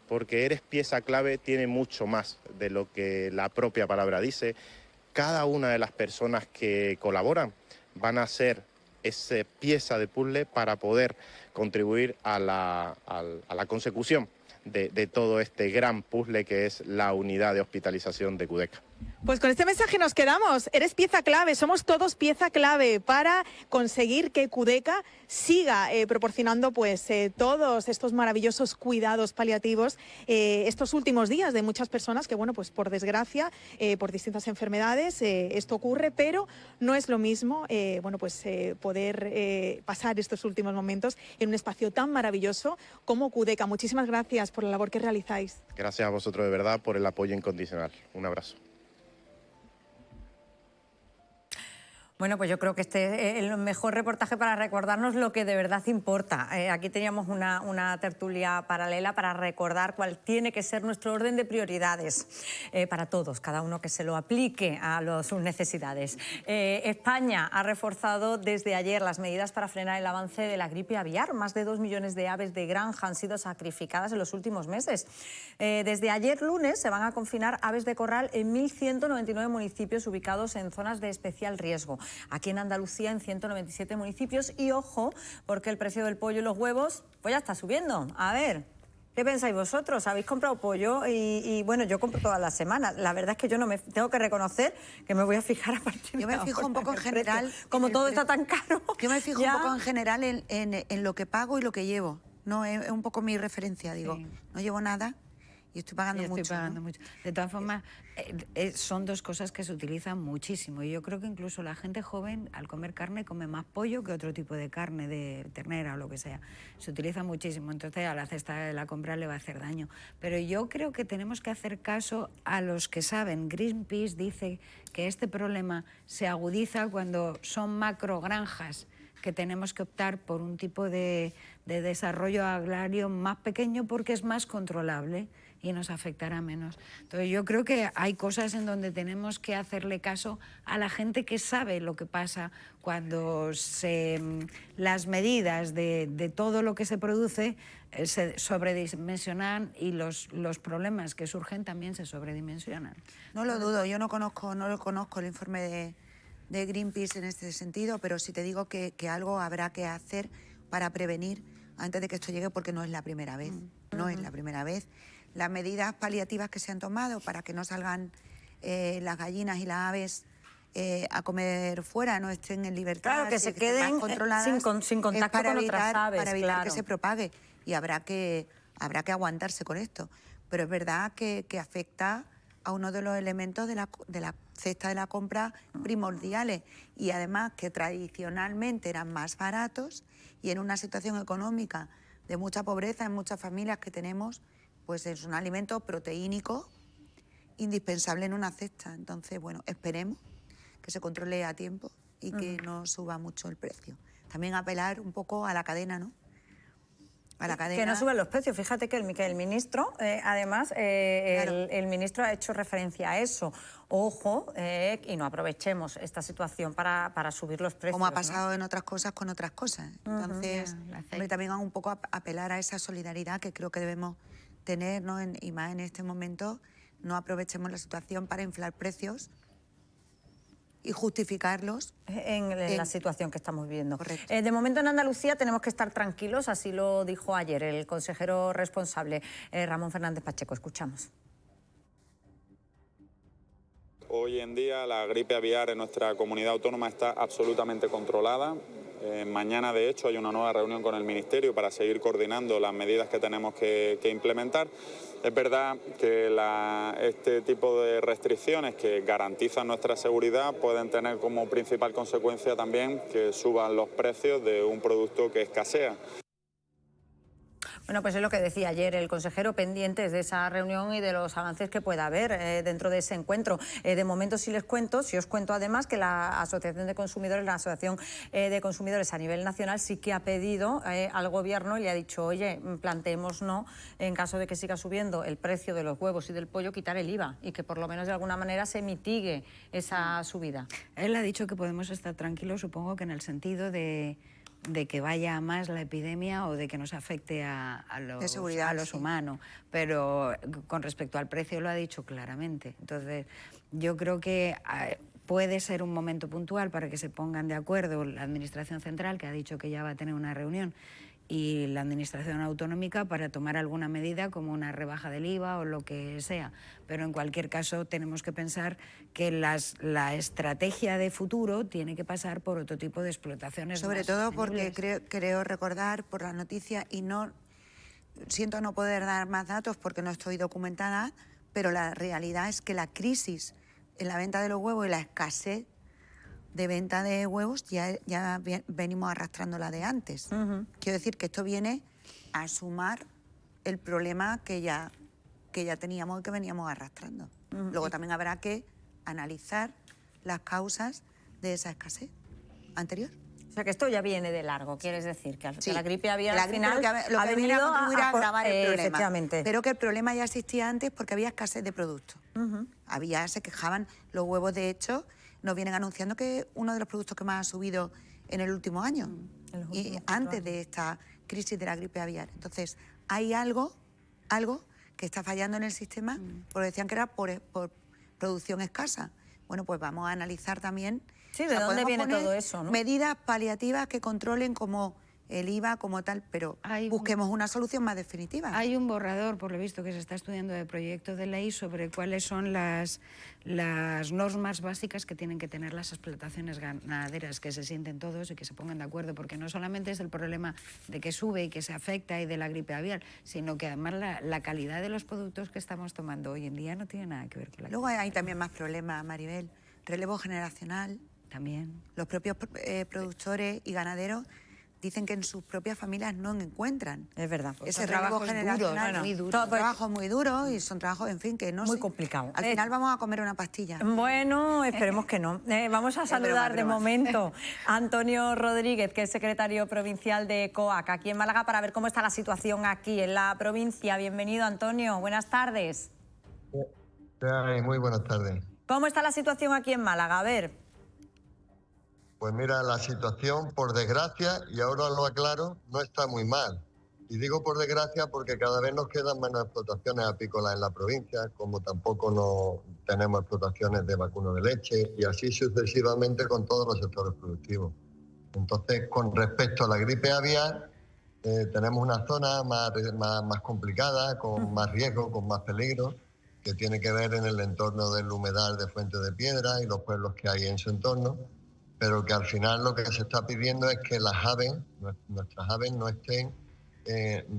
Porque Eres Pieza Clave tiene mucho más de lo que la propia palabra dice. Cada una de las personas que colaboran van a ser esa pieza de puzzle para poder contribuir a la consecución de todo este gran puzzle que es la unidad de hospitalización de QDECA. Pues con este mensaje nos quedamos. Eres pieza clave, somos todos pieza clave para conseguir que QDECA siga proporcionando pues todos estos maravillosos cuidados paliativos estos últimos días de muchas personas que, bueno, pues por desgracia, por distintas enfermedades esto ocurre, pero no es lo mismo poder pasar estos últimos momentos en un espacio tan maravilloso como QDECA. Muchísimas gracias por la labor que realizáis. Gracias a vosotros de verdad por el apoyo incondicional. Un abrazo. Bueno, pues yo creo que este es el mejor reportaje para recordarnos lo que de verdad importa. Aquí teníamos una tertulia paralela para recordar cuál tiene que ser nuestro orden de prioridades para todos, cada uno que se lo aplique a sus necesidades. España ha reforzado desde ayer las medidas para frenar el avance de la gripe aviar. Más de 2 millones de aves de granja han sido sacrificadas en los últimos meses. Desde ayer lunes se van a confinar aves de corral en 1.199 municipios ubicados en zonas de especial riesgo. Aquí en Andalucía en 197 municipios y ojo, porque el precio del pollo y los huevos pues ya está subiendo. A ver, ¿qué pensáis vosotros? ¿Habéis comprado pollo? Y bueno, yo compro todas las semanas. La verdad es que yo no me tengo que reconocer que me voy a fijar a partir de ahora. Yo me fijo un poco en general. Como todo está tan caro. Yo me fijo un poco en general en lo que pago y lo que llevo. No, es un poco mi referencia, digo. Sí. No llevo nada. Y estoy pagando mucho. De todas formas, son dos cosas que se utilizan muchísimo. Y yo creo que incluso la gente joven, al comer carne, come más pollo que otro tipo de carne, de ternera o lo que sea. Se utiliza muchísimo. Entonces, a la cesta de la compra le va a hacer daño. Pero yo creo que tenemos que hacer caso a los que saben. Greenpeace dice que este problema se agudiza cuando son macrogranjas, que tenemos que optar por un tipo de desarrollo agrario más pequeño porque es más controlable y nos afectará menos. Entonces yo creo que hay cosas en donde tenemos que hacerle caso a la gente que sabe lo que pasa cuando las medidas de todo lo que se produce se sobredimensionan y los problemas que surgen también se sobredimensionan. No lo dudo, yo no conozco el informe de Greenpeace en este sentido, pero sí te digo que algo habrá que hacer para prevenir antes de que esto llegue, porque no es la primera vez, no es la primera vez. Las medidas paliativas que se han tomado para que no salgan las gallinas y las aves a comer fuera, no estén en libertad, claro, que se queden sin contacto con otras aves, para evitar claro, que se propague, y habrá que aguantarse con esto. Pero es verdad que afecta a uno de los elementos de la cesta de la compra primordiales, y además que tradicionalmente eran más baratos, y en una situación económica de mucha pobreza en muchas familias que tenemos, pues es un alimento proteínico indispensable en una cesta. Entonces, bueno, esperemos que se controle a tiempo y que no suba mucho el precio. También apelar un poco a la cadena, ¿no? A la cadena. Que no suban los precios. Fíjate que el ministro, además, claro, el ministro ha hecho referencia a eso. Ojo, y no aprovechemos esta situación para subir los precios. Como ha pasado, ¿no?, en otras cosas con otras cosas. Entonces, también un poco apelar a esa solidaridad que creo que debemos tener, ¿no? Y más en este momento, no aprovechemos la situación para inflar precios y justificarlos en la situación que estamos viviendo. Correcto. De momento en Andalucía tenemos que estar tranquilos, así lo dijo ayer el consejero responsable, Ramón Fernández Pacheco. Escuchamos. Hoy en día la gripe aviar en nuestra comunidad autónoma está absolutamente controlada. Mañana, de hecho, hay una nueva reunión con el Ministerio para seguir coordinando las medidas que tenemos que implementar. Es verdad que este tipo de restricciones que garantizan nuestra seguridad pueden tener como principal consecuencia también que suban los precios de un producto que escasea. Bueno, pues es lo que decía ayer el consejero, pendientes de esa reunión y de los avances que pueda haber dentro de ese encuentro. De momento, si os cuento además que la Asociación de Consumidores, la Asociación de Consumidores a nivel nacional, sí que ha pedido al Gobierno y le ha dicho, oye, planteémonos, en caso de que siga subiendo el precio de los huevos y del pollo, quitar el IVA y que por lo menos de alguna manera se mitigue esa subida. Él ha dicho que podemos estar tranquilos, supongo que en el sentido de que vaya a más la epidemia o de que nos afecte a los humanos, pero con respecto al precio lo ha dicho claramente. Entonces, yo creo que puede ser un momento puntual para que se pongan de acuerdo la Administración Central, que ha dicho que ya va a tener una reunión, y la Administración Autonómica para tomar alguna medida como una rebaja del IVA o lo que sea. Pero en cualquier caso tenemos que pensar que la estrategia de futuro tiene que pasar por otro tipo de explotaciones. Sobre todo porque creo recordar por la noticia, y no siento no poder dar más datos porque no estoy documentada, pero la realidad es que la crisis en la venta de los huevos y la escasez de venta de huevos ya venimos arrastrándola de antes. Quiero decir que esto viene a sumar el problema que ya teníamos y que veníamos arrastrando. Luego también habrá que analizar las causas de esa escasez anterior. O sea, que esto ya viene de largo, quieres decir, que la gripe aviar al final lo que viene a contribuir a agravar el problema. Efectivamente. Pero que el problema ya existía antes porque había escasez de productos. Se quejaban los huevos, de hecho, nos vienen anunciando que uno de los productos que más ha subido en el último año, y antes de esta crisis de la gripe aviar. Entonces, hay algo que está fallando en el sistema, porque decían que era por producción escasa. Bueno, pues vamos a analizar también. Sí, ¿de dónde viene todo eso, no? Medidas paliativas que controlen como el IVA como tal, pero busquemos una solución más definitiva. Hay un borrador, por lo visto, que se está estudiando de proyecto de ley sobre cuáles son las normas básicas que tienen que tener las explotaciones ganaderas, que se sienten todos y que se pongan de acuerdo, porque no solamente es el problema de que sube y que se afecta y de la gripe aviar, sino que además la calidad de los productos que estamos tomando hoy en día no tiene nada que ver con la Luego hay también más problemas, Maribel. Relevo generacional. También. Los propios productores y ganaderos dicen que en sus propias familias no encuentran. Es verdad. Ese Son relevo trabajos generacional. duros, muy duros. Son trabajos muy duros y son trabajos, en fin, que no Muy sé. complicado. Al final vamos a comer una pastilla. Bueno, esperemos que no. Vamos a saludar de momento a Antonio Rodríguez, que es secretario provincial de COAC, aquí en Málaga, para ver cómo está la situación aquí en la provincia. Bienvenido, Antonio. Buenas tardes. Muy buenas tardes. ¿Cómo está la situación aquí en Málaga? A ver. Pues mira, la situación, por desgracia, y ahora lo aclaro, no está muy mal. Y digo por desgracia porque cada vez nos quedan menos explotaciones apícolas en la provincia, como tampoco no tenemos explotaciones de vacuno de leche, y así sucesivamente con todos los sectores productivos. Entonces, con respecto a la gripe aviar, tenemos una zona más complicada, con más riesgo, con más peligro, que tiene que ver en el entorno del humedal de Fuente de Piedra y los pueblos que hay en su entorno, pero que al final lo que se está pidiendo es que las aves, nuestras aves, no estén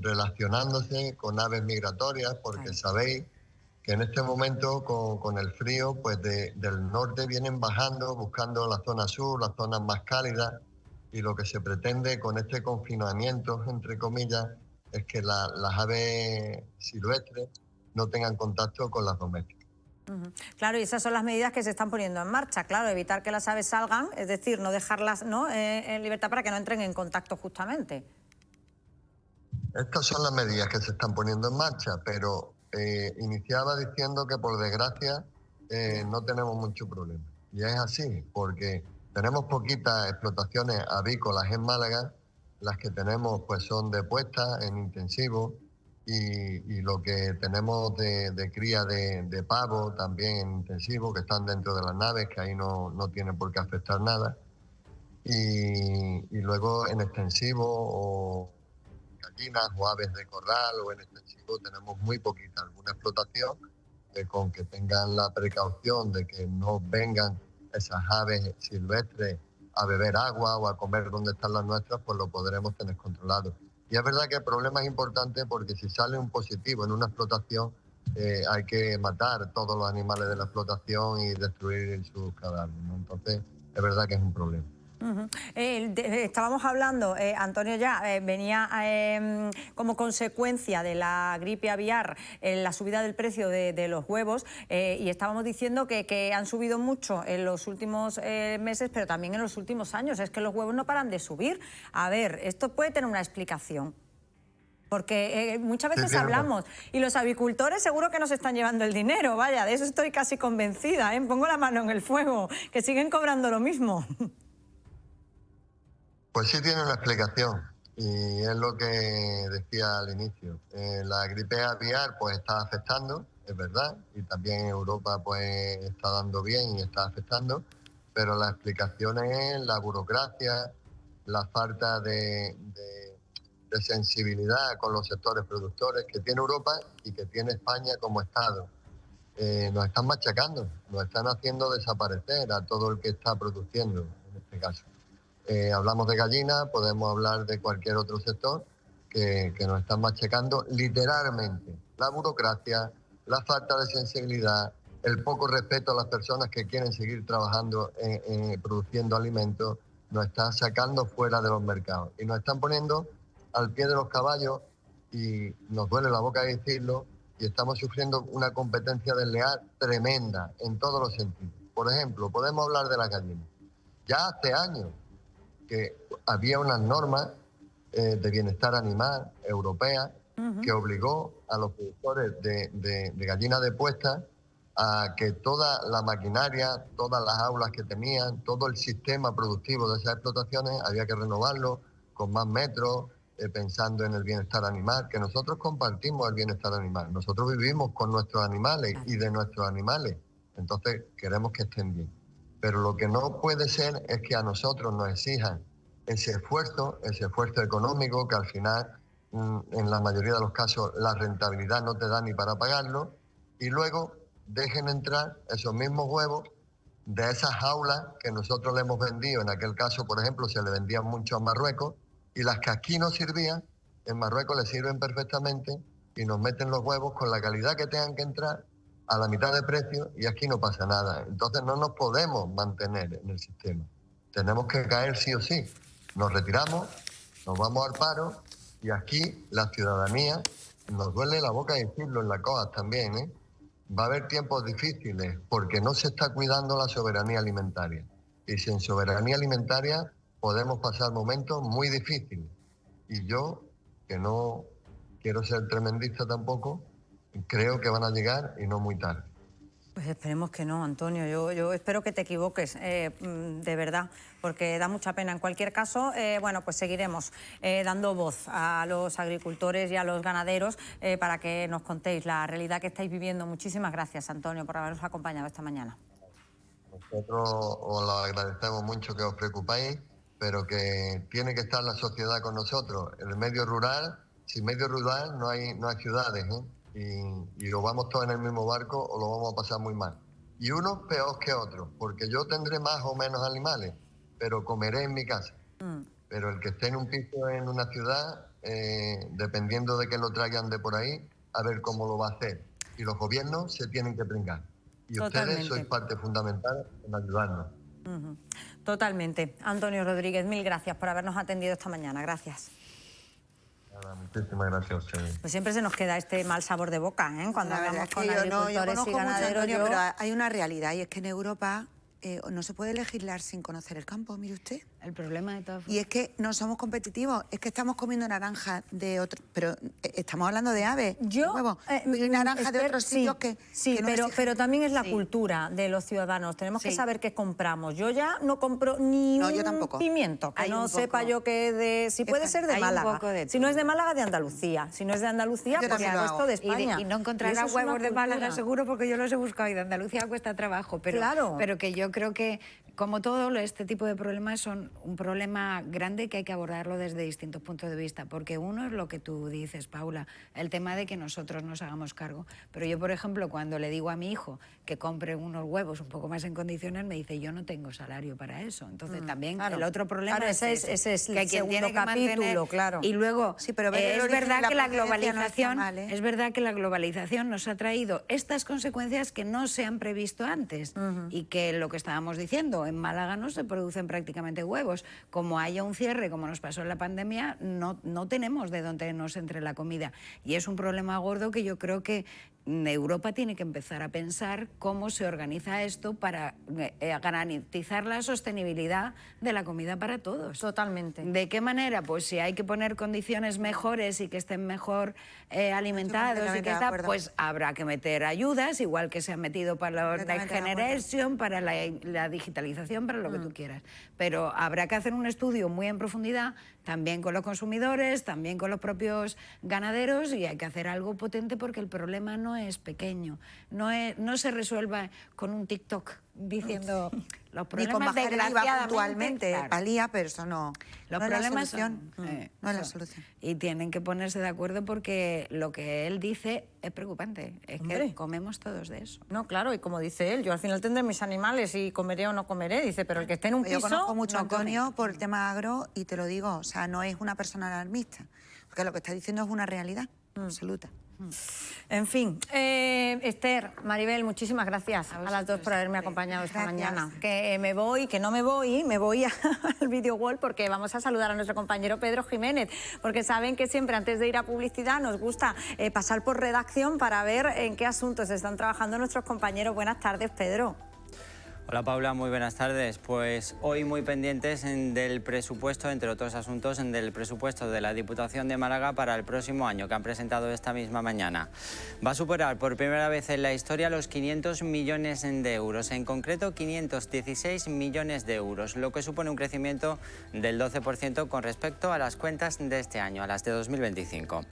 relacionándose con aves migratorias, porque sabéis que en este momento con el frío pues del norte vienen bajando, buscando la zona sur, las zonas más cálidas, y lo que se pretende con este confinamiento, entre comillas, es que las aves silvestres no tengan contacto con las domésticas. Claro, y esas son las medidas que se están poniendo en marcha, claro, evitar que las aves salgan, es decir, no dejarlas en libertad para que no entren en contacto justamente. Estas son las medidas que se están poniendo en marcha, pero iniciaba diciendo que por desgracia no tenemos mucho problema. Y es así, porque tenemos poquitas explotaciones avícolas en Málaga, las que tenemos pues son de puesta en intensivo, y lo que tenemos de cría de pavo también en intensivo, que están dentro de las naves, que ahí no tiene por qué afectar nada. Y luego en extensivo o gallinas o aves de corral o en extensivo tenemos muy poquita, alguna explotación, con que tengan la precaución de que no vengan esas aves silvestres a beber agua o a comer donde están las nuestras, pues lo podremos tener controlado. Y es verdad que el problema es importante porque si sale un positivo en una explotación, hay que matar todos los animales de la explotación y destruir sus cadáveres, ¿no? Entonces, es verdad que es un problema. Estábamos hablando, Antonio, ya venía como consecuencia de la gripe aviar la subida del precio de los huevos, y estábamos diciendo que han subido mucho en los últimos meses, pero también en los últimos años. Es que los huevos no paran de subir. A ver, esto puede tener una explicación. Porque muchas veces hablamos y los avicultores seguro que nos están llevando el dinero, vaya, de eso estoy casi convencida, pongo la mano en el fuego, que siguen cobrando lo mismo. Pues sí tiene una explicación, y es lo que decía al inicio. La gripe aviar pues está afectando, es verdad, y también en Europa pues está dando bien y está afectando, pero la explicación es la burocracia, la falta de sensibilidad con los sectores productores que tiene Europa y que tiene España como Estado. Nos están machacando, nos están haciendo desaparecer a todo el que está produciendo, en este caso. Hablamos de gallinas, podemos hablar de cualquier otro sector que nos están machacando literalmente. La burocracia, la falta de sensibilidad, el poco respeto a las personas que quieren seguir trabajando produciendo alimentos, nos están sacando fuera de los mercados y nos están poniendo al pie de los caballos, y nos duele la boca decirlo, y estamos sufriendo una competencia desleal tremenda en todos los sentidos. Por ejemplo, podemos hablar de la gallina. Ya hace años que había unas normas de bienestar animal europeas que obligó a los productores de gallinas de puesta a que toda la maquinaria, todas las aulas que tenían, todo el sistema productivo de esas explotaciones había que renovarlo con más metros, pensando en el bienestar animal, que nosotros compartimos el bienestar animal. Nosotros vivimos con nuestros animales y de nuestros animales, entonces queremos que estén bien. Pero lo que no puede ser es que a nosotros nos exijan ese esfuerzo económico que al final, en la mayoría de los casos, la rentabilidad no te da ni para pagarlo, y luego dejen entrar esos mismos huevos de esas jaulas que nosotros le hemos vendido. En aquel caso, por ejemplo, se le vendían mucho a Marruecos, y las que aquí no servían, en Marruecos les sirven perfectamente y nos meten los huevos con la calidad que tengan que entrar a la mitad de precio, y aquí no pasa nada. Entonces no nos podemos mantener en el sistema. Tenemos que caer sí o sí. Nos retiramos Nos vamos al paro y aquí la ciudadanía, nos duele la boca decirlo en la COAG también, va a haber tiempos difíciles porque no se está cuidando la soberanía alimentaria. Y sin soberanía alimentaria podemos pasar momentos muy difíciles. Y yo, que no quiero ser tremendista tampoco, creo que van a llegar y no muy tarde. Pues esperemos que no, Antonio. Yo espero que te equivoques, de verdad, porque da mucha pena. En cualquier caso, bueno, pues seguiremos dando voz a los agricultores y a los ganaderos para que nos contéis la realidad que estáis viviendo. Muchísimas gracias, Antonio, por habernos acompañado esta mañana. Nosotros os lo agradecemos mucho que os preocupáis, pero que tiene que estar la sociedad con nosotros. En el medio rural, sin medio rural no hay ciudades, y o vamos todos en el mismo barco o lo vamos a pasar muy mal. Y unos peor que otros, porque yo tendré más o menos animales, pero comeré en mi casa. Pero el que esté en un piso en una ciudad, dependiendo de que lo traigan de por ahí, a ver cómo lo va a hacer. Y los gobiernos se tienen que pringar. Y Totalmente. ustedes sois parte fundamental en ayudarnos. Totalmente. Antonio Rodríguez, mil gracias por habernos atendido esta mañana. Gracias. Nada, muchísimas gracias a ustedes. Pues siempre se nos queda este mal sabor de boca, cuando La verdad hablamos es que con yo agricultores conozco y mucho, ganaderos. Antonio, pero hay una realidad y es que en Europa no se puede legislar sin conocer el campo, mire usted. El problema de todas formas. Y es que no somos competitivos, es que estamos comiendo naranjas de otro, pero estamos hablando de aves, huevos, naranjas de otros sitios que no pero también es la cultura de los ciudadanos. Tenemos que saber qué compramos. Yo ya no compro ni un pimiento que no sepa yo que de... Si puede ser de hay un Málaga. poco de Si no es de Málaga, de Andalucía. Si no es de Andalucía, Yo pues también el lo resto hago. de España. Y no encontrarás eso es una huevos de Málaga cultura. seguro porque yo los he buscado y de Andalucía cuesta trabajo. Pero, Claro. pero que yo creo que, como todo, este tipo de problemas son un problema grande que hay que abordarlo desde distintos puntos de vista. Porque uno es lo que tú dices, Paula, el tema de que nosotros nos hagamos cargo. Pero yo, por ejemplo, cuando le digo a mi hijo que compre unos huevos un poco más en condiciones, me dice, yo no tengo salario para eso. Entonces también claro. el otro problema Claro, es ese es que el quien tiene segundo que mantener- capítulo, claro. Y luego, Sí, pero ver el es origen verdad de la que la procedencia no está globalización, mal, es verdad que la globalización nos ha traído estas consecuencias que no se han previsto antes y que lo que estábamos diciendo, en Málaga no se producen prácticamente huevos. Como haya un cierre, como nos pasó en la pandemia, no tenemos de dónde nos entre la comida. Y es un problema gordo que yo creo que Europa tiene que empezar a pensar cómo se organiza esto para garantizar la sostenibilidad de la comida para todos. Totalmente. ¿De qué manera? Pues si hay que poner condiciones mejores y que estén mejor alimentados y que de está, acuerdo. pues habrá que meter ayudas, igual que se han metido para la Completamente de acuerdo. Generation, para la digitalización, para lo que tú quieras. Pero habrá que hacer un estudio muy en profundidad, también con los consumidores, también con los propios ganaderos, y hay que hacer algo potente porque el problema no es pequeño, no se resuelva con un TikTok diciendo los Ni problemas con bajar el IVA desgraciadamente, puntualmente, claro. palía, pero eso no. Los no es la problemas solución. son, No es la son- solución. Y tienen que ponerse de acuerdo porque lo que él dice es preocupante. Es Hombre. que comemos todos de eso. No, claro, y como dice él, yo al final tendré mis animales y comeré o no comeré. Dice, pero el que esté en un Yo piso... conozco mucho a no come. Antonio por el tema agro y te lo digo, o sea, no es una persona alarmista, porque lo que está diciendo es una realidad absoluta. En fin, Esther, Maribel, muchísimas gracias a las dos por haberme acompañado esta mañana. Que me voy al video wall porque vamos a saludar a nuestro compañero Pedro Jiménez, porque saben que siempre antes de ir a publicidad nos gusta pasar por redacción para ver en qué asuntos están trabajando nuestros compañeros. Buenas tardes, Pedro. Hola Paula, muy buenas tardes. Pues hoy muy pendientes del presupuesto, entre otros asuntos, del presupuesto de la Diputación de Málaga para el próximo año, que han presentado esta misma mañana. Va a superar por primera vez en la historia los 500 millones de euros, en concreto 516 millones de euros, lo que supone un crecimiento del 12% con respecto a las cuentas de este año, a las de 2025.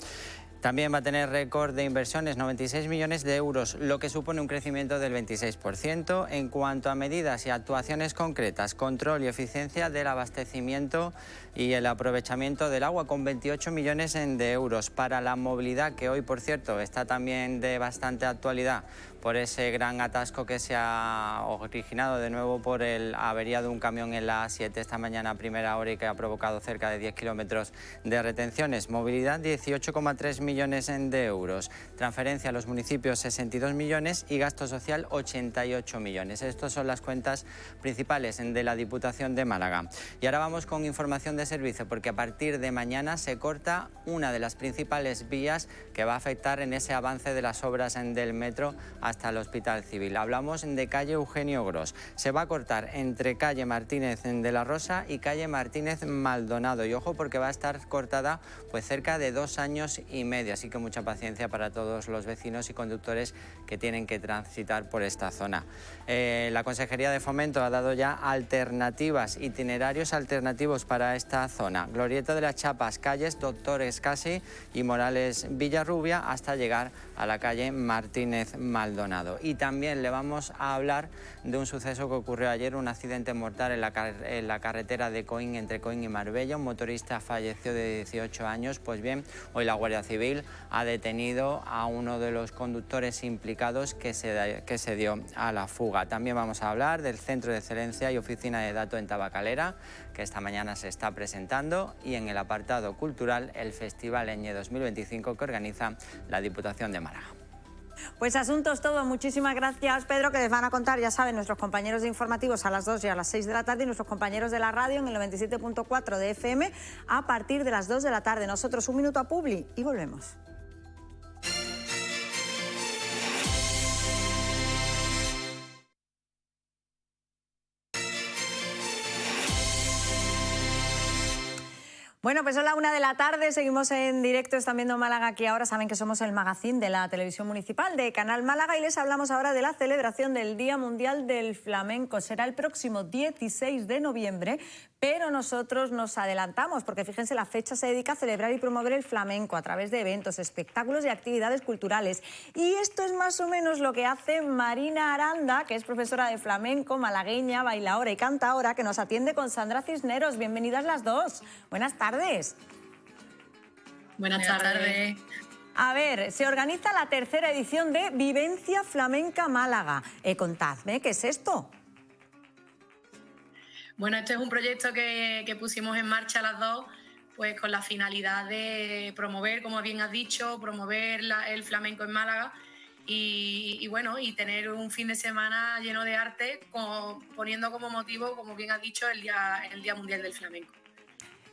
También va a tener récord de inversiones, 96 millones de euros, lo que supone un crecimiento del 26%. En cuanto a medidas y actuaciones concretas, control y eficiencia del abastecimiento y el aprovechamiento del agua, con 28 millones de euros. Para la movilidad, que hoy, por cierto, está también de bastante actualidad, por ese gran atasco que se ha originado de nuevo por el avería de un camión en la A7 esta mañana a primera hora y que ha provocado cerca de 10 kilómetros de retenciones. Movilidad 18,3 millones de euros, transferencia a los municipios 62 millones y gasto social 88 millones. Estas son las cuentas principales de la Diputación de Málaga. Y ahora vamos con información de servicio, porque a partir de mañana se corta una de las principales vías que va a afectar en ese avance de las obras del metro hasta el Hospital Civil. Hablamos de calle Eugenio Gros. Se va a cortar entre calle Martínez de la Rosa y calle Martínez Maldonado. Y ojo, porque va a estar cortada pues cerca de 2 años y medio. Así que mucha paciencia para todos los vecinos y conductores que tienen que transitar por esta zona. La Consejería de Fomento ha dado ya alternativas, itinerarios alternativos para esta zona. Glorieta de las Chapas, calles Doctor Escasi y Morales Villarrubia hasta llegar a la calle Martínez Maldonado. Y también le vamos a hablar de un suceso que ocurrió ayer, un accidente mortal en la carretera de Coín, entre Coín y Marbella. Un motorista falleció de 18 años. Pues bien, hoy la Guardia Civil ha detenido a uno de los conductores implicados que se dio a la fuga. También vamos a hablar del Centro de Excelencia y Oficina de Datos en Tabacalera, que esta mañana se está presentando, y en el apartado cultural, el Festival Eñe 2025 que organiza la Diputación de Málaga. Pues asuntos todo. Muchísimas gracias, Pedro, que les van a contar, ya saben, nuestros compañeros de informativos a las 2 y a las 6 de la tarde y nuestros compañeros de la radio en el 97.4 de FM a partir de las 2 de la tarde. Nosotros un minuto a Publi y volvemos. Bueno, pues son la 1 de la tarde, seguimos en directo, están viendo Málaga aquí ahora, saben que somos el magazín de la televisión municipal de Canal Málaga y les hablamos ahora de la celebración del Día Mundial del Flamenco. Será el próximo 16 de noviembre, pero nosotros nos adelantamos porque fíjense, la fecha se dedica a celebrar y promover el flamenco a través de eventos, espectáculos y actividades culturales. Y esto es más o menos lo que hace Marina Aranda, que es profesora de flamenco, malagueña, bailaora y cantaora, que nos atiende con Sandra Cisneros. Bienvenidas las dos. Buenas tardes. Buenas tardes. A ver, se organiza la 3ª edición de Vivencia Flamenca Málaga. Contadme, ¿qué es esto? Bueno, este es un proyecto que pusimos en marcha las dos, pues con la finalidad de promover, como bien has dicho, promover el flamenco en Málaga y bueno, y tener un fin de semana lleno de arte, poniendo como motivo, como bien has dicho, el Día Mundial del Flamenco.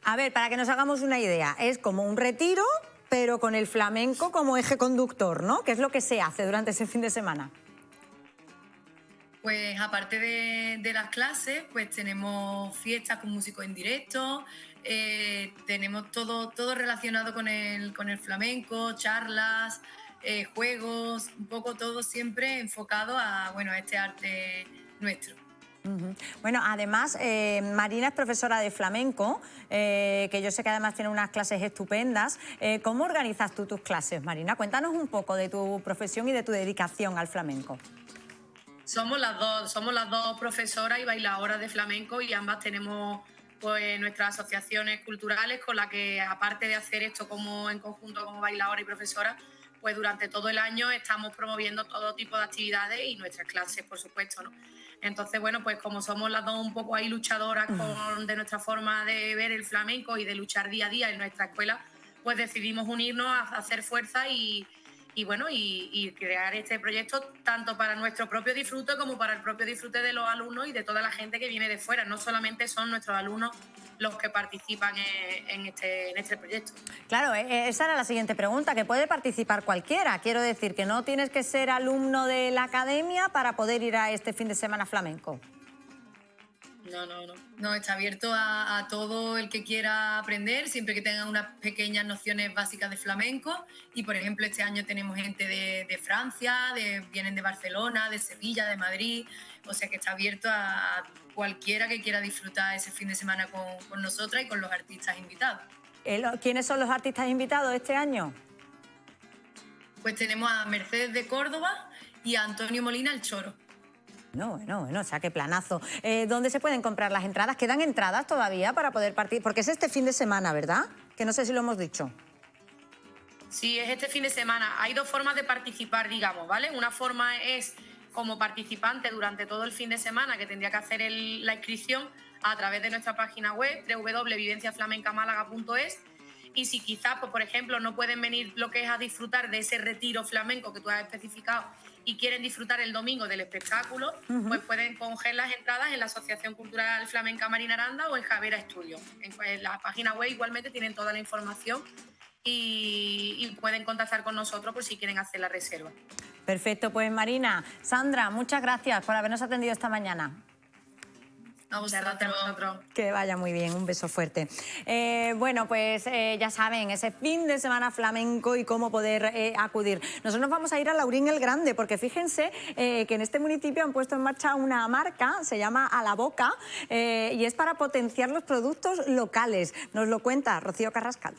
A ver, para que nos hagamos una idea, es como un retiro, pero con el flamenco como eje conductor, ¿no? ¿Qué es lo que se hace durante ese fin de semana? Pues aparte de las clases, pues tenemos fiestas con músicos en directo, tenemos todo relacionado con el flamenco, charlas, juegos, un poco todo siempre enfocado a este arte nuestro. Bueno, además, Marina es profesora de flamenco, que yo sé que además tiene unas clases estupendas. ¿Cómo organizas tú tus clases, Marina? Cuéntanos un poco de tu profesión y de tu dedicación al flamenco. Somos las dos profesoras y bailadoras de flamenco y ambas tenemos pues nuestras asociaciones culturales con las que, aparte de hacer esto como en conjunto como bailadora y profesora, pues durante todo el año estamos promoviendo todo tipo de actividades y nuestras clases, por supuesto, ¿no? Entonces, bueno, pues como somos las dos un poco ahí luchadoras de nuestra forma de ver el flamenco y de luchar día a día en nuestra escuela, pues decidimos unirnos a hacer fuerza y crear este proyecto tanto para nuestro propio disfrute como para el propio disfrute de los alumnos y de toda la gente que viene de fuera. No solamente son nuestros alumnos los que participan en este proyecto. Claro, esa era la siguiente pregunta, que puede participar cualquiera. Quiero decir que no tienes que ser alumno de la academia para poder ir a este fin de semana flamenco. No, está abierto a todo el que quiera aprender, siempre que tenga unas pequeñas nociones básicas de flamenco. Y, por ejemplo, este año tenemos gente de Francia, vienen de Barcelona, de Sevilla, de Madrid. O sea que está abierto a cualquiera que quiera disfrutar ese fin de semana con nosotras y con los artistas invitados. ¿Quiénes son los artistas invitados este año? Pues tenemos a Mercedes de Córdoba y a Antonio Molina el Choro. Bueno, o sea, qué planazo. ¿Dónde se pueden comprar las entradas? ¿Quedan entradas todavía para poder partir? Porque es este fin de semana, ¿verdad? Que no sé si lo hemos dicho. Sí, es este fin de semana. Hay dos formas de participar, digamos, ¿vale? Una forma es como participante durante todo el fin de semana, que tendría que hacer la inscripción a través de nuestra página web, www.vivenciaflamencamálaga.es. Y si quizás, pues, por ejemplo, no pueden venir lo que es a disfrutar de ese retiro flamenco que tú has especificado y quieren disfrutar el domingo del espectáculo, pues pueden coger las entradas en la Asociación Cultural Flamenca Marina Aranda o en Javera Estudio. En la página web igualmente tienen toda la información y pueden contactar con nosotros por si quieren hacer la reserva. Perfecto, pues Marina, Sandra, muchas gracias por habernos atendido esta mañana. A vosotros. Que vaya muy bien, un beso fuerte. Bueno, pues ya saben, ese fin de semana flamenco y cómo poder acudir. Nosotros nos vamos a ir a Laurín el Grande, porque fíjense que en este municipio han puesto en marcha una marca, se llama A la Boca, y es para potenciar los productos locales. Nos lo cuenta Rocío Carrascal.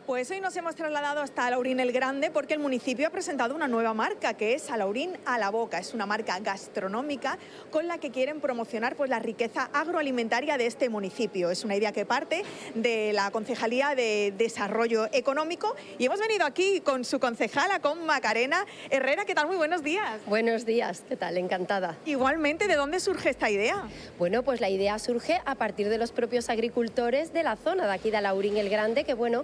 Pues hoy nos hemos trasladado hasta Alaurín el Grande porque el municipio ha presentado una nueva marca que es Alaurín a la Boca. Es una marca gastronómica con la que quieren promocionar pues, la riqueza agroalimentaria de este municipio. Es una idea que parte de la Concejalía de Desarrollo Económico y hemos venido aquí con su concejala, con Macarena Herrera. ¿Qué tal? Muy buenos días. Buenos días, ¿qué tal? Encantada. Igualmente, ¿de dónde surge esta idea? Bueno, pues la idea surge a partir de los propios agricultores de la zona de aquí de Alaurín el Grande, que bueno,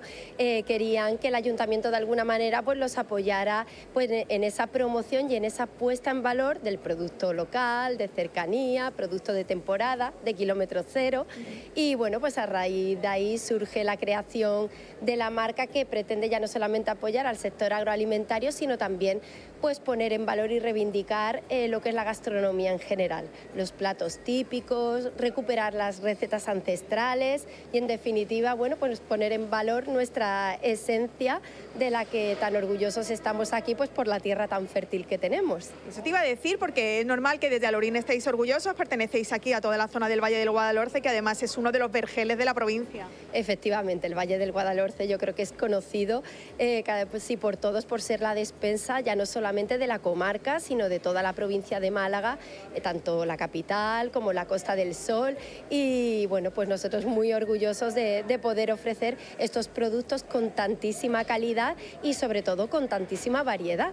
querían que el ayuntamiento de alguna manera pues los apoyara pues en esa promoción y en esa puesta en valor del producto local, de cercanía, producto de temporada, de kilómetro cero. Y bueno, pues a raíz de ahí surge la creación de la marca que pretende ya no solamente apoyar al sector agroalimentario, sino también pues poner en valor y reivindicar lo que es la gastronomía en general, los platos típicos, recuperar las recetas ancestrales y en definitiva, bueno, pues poner en valor nuestra esencia de la que tan orgullosos estamos aquí pues por la tierra tan fértil que tenemos. Eso te iba a decir porque es normal que desde Alaurín estéis orgullosos, pertenecéis aquí a toda la zona del Valle del Guadalhorce, que además es uno de los vergeles de la provincia. Efectivamente, el Valle del Guadalhorce yo creo que es conocido pues, sí, por todos por ser la despensa ya no solamente de la comarca, sino de toda la provincia de Málaga, tanto la capital como la Costa del Sol. Y bueno, pues nosotros muy orgullosos de poder ofrecer estos productos con tantísima calidad y sobre todo con tantísima variedad.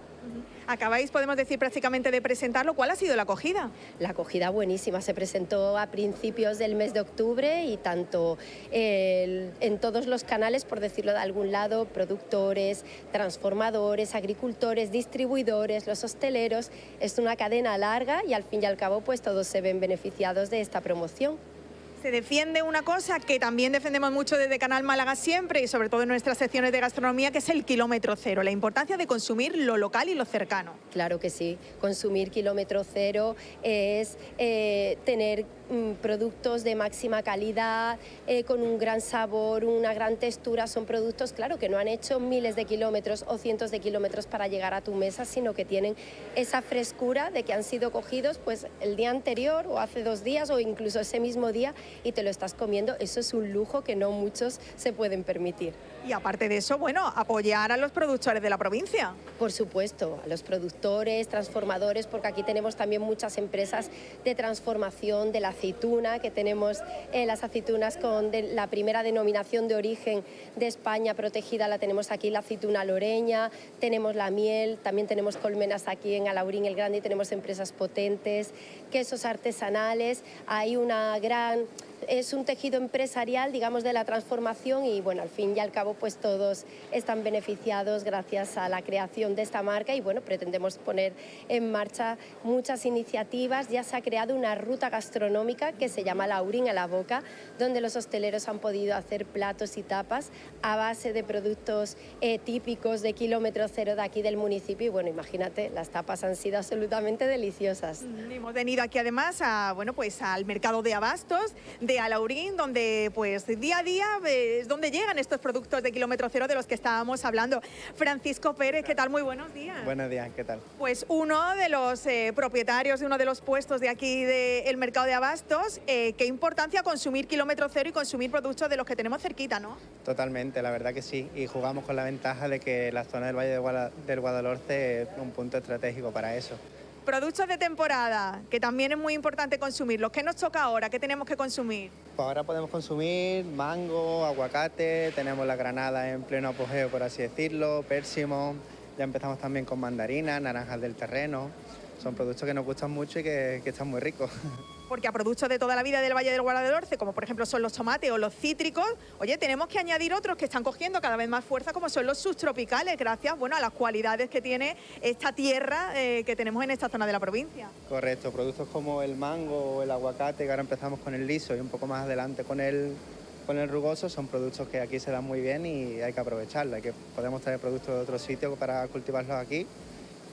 Acabáis, podemos decir, prácticamente de presentarlo. ¿Cuál ha sido la acogida? La acogida buenísima. Se presentó a principios del mes de octubre y tanto en todos los canales, por decirlo de algún lado, productores, transformadores, agricultores, distribuidores, los hosteleros. Es una cadena larga y al fin y al cabo pues todos se ven beneficiados de esta promoción. Se defiende una cosa que también defendemos mucho desde Canal Málaga siempre y sobre todo en nuestras secciones de gastronomía, que es el kilómetro cero, la importancia de consumir lo local y lo cercano. Claro que sí, consumir kilómetro cero es tener productos de máxima calidad, con un gran sabor, una gran textura. Son productos, claro, que no han hecho miles de kilómetros o cientos de kilómetros para llegar a tu mesa, sino que tienen esa frescura de que han sido cogidos pues el día anterior o hace 2 días o incluso ese mismo día y te lo estás comiendo. Eso es un lujo que no muchos se pueden permitir. Y aparte de eso, bueno, apoyar a los productores de la provincia. Por supuesto, a los productores, transformadores, porque aquí tenemos también muchas empresas de transformación de la aceituna, que tenemos las aceitunas con la primera denominación de origen de España protegida, la tenemos aquí, la aceituna loreña, tenemos la miel, también tenemos colmenas aquí en Alaurín el Grande y tenemos empresas potentes, quesos artesanales, hay una gran... Es un tejido empresarial, digamos, de la transformación y, bueno, al fin y al cabo, pues todos están beneficiados gracias a la creación de esta marca y, bueno, pretendemos poner en marcha muchas iniciativas. Ya se ha creado una ruta gastronómica que se llama Alaurín a la Boca, donde los hosteleros han podido hacer platos y tapas a base de productos típicos de kilómetro cero de aquí del municipio y, bueno, imagínate, las tapas han sido absolutamente deliciosas. Hemos venido aquí además a, bueno, pues al mercado de abastos de Alaurín, donde pues día a día es donde llegan estos productos de kilómetro cero de los que estábamos hablando. Francisco Pérez, ¿qué tal? Muy buenos días. Buenos días, ¿qué tal? Pues uno de los propietarios de uno de los puestos de aquí del mercado de abastos, qué importancia consumir kilómetro cero y consumir productos de los que tenemos cerquita, ¿no? Totalmente, la verdad que sí, y jugamos con la ventaja de que la zona del Valle del Guadalhorce es un punto estratégico para eso. Productos de temporada, que también es muy importante consumirlos. ¿Qué nos toca ahora? ¿Qué tenemos que consumir? Pues ahora podemos consumir mango, aguacate, tenemos la granada en pleno apogeo, por así decirlo, pérsimo, ya empezamos también con mandarinas, naranjas del terreno. Son productos que nos gustan mucho y que están muy ricos. Porque a productos de toda la vida del Valle del Guadalhorce, como por ejemplo son los tomates o los cítricos, oye, tenemos que añadir otros que están cogiendo cada vez más fuerza, como son los subtropicales, gracias, bueno, a las cualidades que tiene esta tierra que tenemos en esta zona de la provincia. Correcto, productos como el mango o el aguacate, que ahora empezamos con el liso y un poco más adelante con el rugoso, son productos que aquí se dan muy bien y hay que aprovecharlos. Podemos traer productos de otros sitios para cultivarlos aquí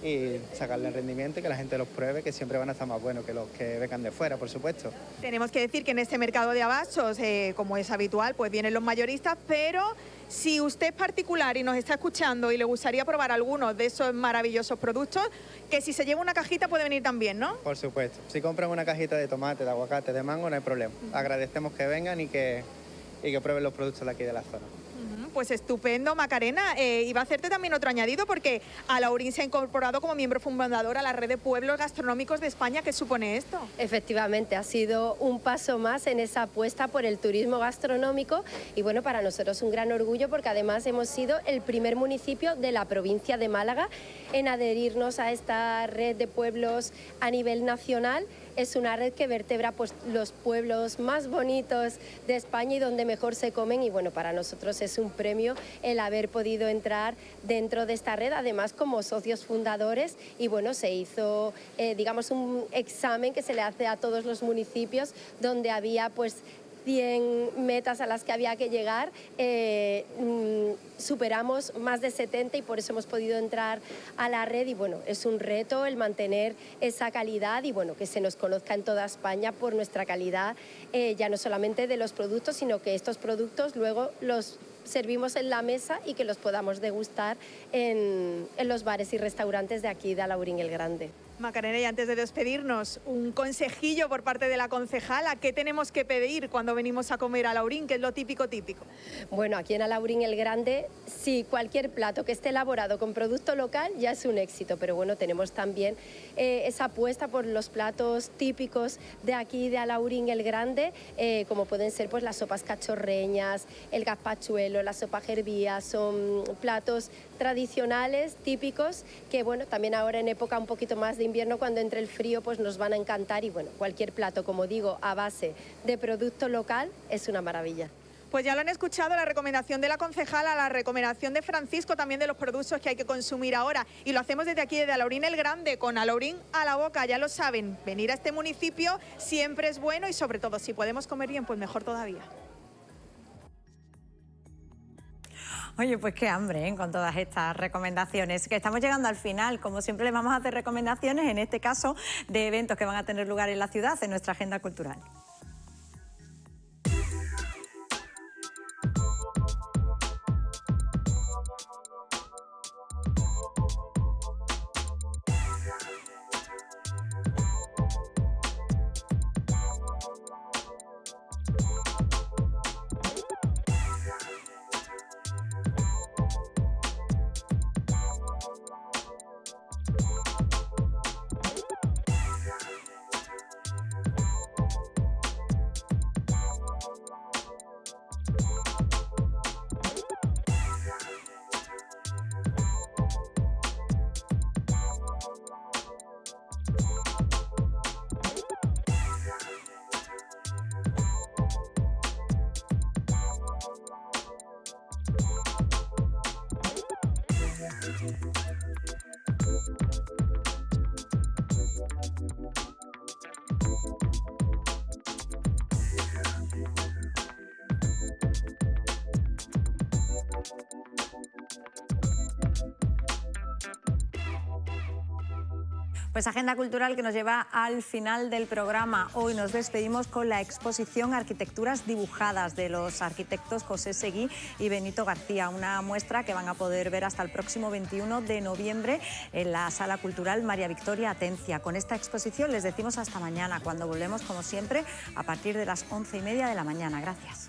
y sacarle el rendimiento y que la gente los pruebe, que siempre van a estar más buenos que los que vengan de fuera, por supuesto. Tenemos que decir que en este mercado de abastos, como es habitual, pues vienen los mayoristas, pero si usted es particular y nos está escuchando y le gustaría probar algunos de esos maravillosos productos, que si se lleva una cajita puede venir también, ¿no? Por supuesto. Si compran una cajita de tomate, de aguacate, de mango, no hay problema. Agradecemos que vengan y que prueben los productos de aquí de la zona. Pues estupendo, Macarena. Iba a hacerte también otro añadido porque Alaurín se ha incorporado como miembro fundador a la red de pueblos gastronómicos de España. ¿Qué supone esto? Efectivamente, ha sido un paso más en esa apuesta por el turismo gastronómico y bueno, para nosotros un gran orgullo porque además hemos sido el primer municipio de la provincia de Málaga en adherirnos a esta red de pueblos a nivel nacional. Es una red que vertebra pues, los pueblos más bonitos de España y donde mejor se comen y bueno, para nosotros es un premio el haber podido entrar dentro de esta red, además como socios fundadores y bueno, se hizo digamos un examen que se le hace a todos los municipios donde había pues 100 metas a las que había que llegar, superamos más de 70 y por eso hemos podido entrar a la red y bueno, es un reto el mantener esa calidad y bueno, que se nos conozca en toda España por nuestra calidad, ya no solamente de los productos, sino que estos productos luego los servimos en la mesa y que los podamos degustar en los bares y restaurantes de aquí de Alaurín el Grande. Macarena, y antes de despedirnos, un consejillo por parte de la concejala. ¿Qué tenemos que pedir cuando venimos a comer a Alaurín? ¿Qué es lo típico? Bueno, aquí en Alaurín el Grande, sí, cualquier plato que esté elaborado con producto local ya es un éxito, pero bueno, tenemos también esa apuesta por los platos típicos de aquí de Alaurín el Grande, como pueden ser pues las sopas cachorreñas, el gazpachuelo, la sopa gervía, son platos tradicionales, típicos, que bueno, también ahora en época un poquito más de invierno, cuando entre el frío, pues nos van a encantar y bueno, cualquier plato, como digo, a base de producto local es una maravilla. Pues ya lo han escuchado, la recomendación de la concejala, la recomendación de Francisco también de los productos que hay que consumir ahora y lo hacemos desde aquí, desde Alaurín el Grande, con Alaurín a la boca, ya lo saben, venir a este municipio siempre es bueno y sobre todo si podemos comer bien, pues mejor todavía. Oye, pues qué hambre, ¿eh? Con todas estas recomendaciones. Que estamos llegando al final. Como siempre, les vamos a hacer recomendaciones, en este caso, de eventos que van a tener lugar en la ciudad, en nuestra agenda cultural. Pues agenda cultural que nos lleva al final del programa. Hoy nos despedimos con la exposición Arquitecturas dibujadas de los arquitectos José Seguí y Benito García, una muestra que van a poder ver hasta el próximo 21 de noviembre en la Sala Cultural María Victoria Atencia. Con esta exposición les decimos hasta mañana, cuando volvemos como siempre a partir de las 11:30 de la mañana. Gracias.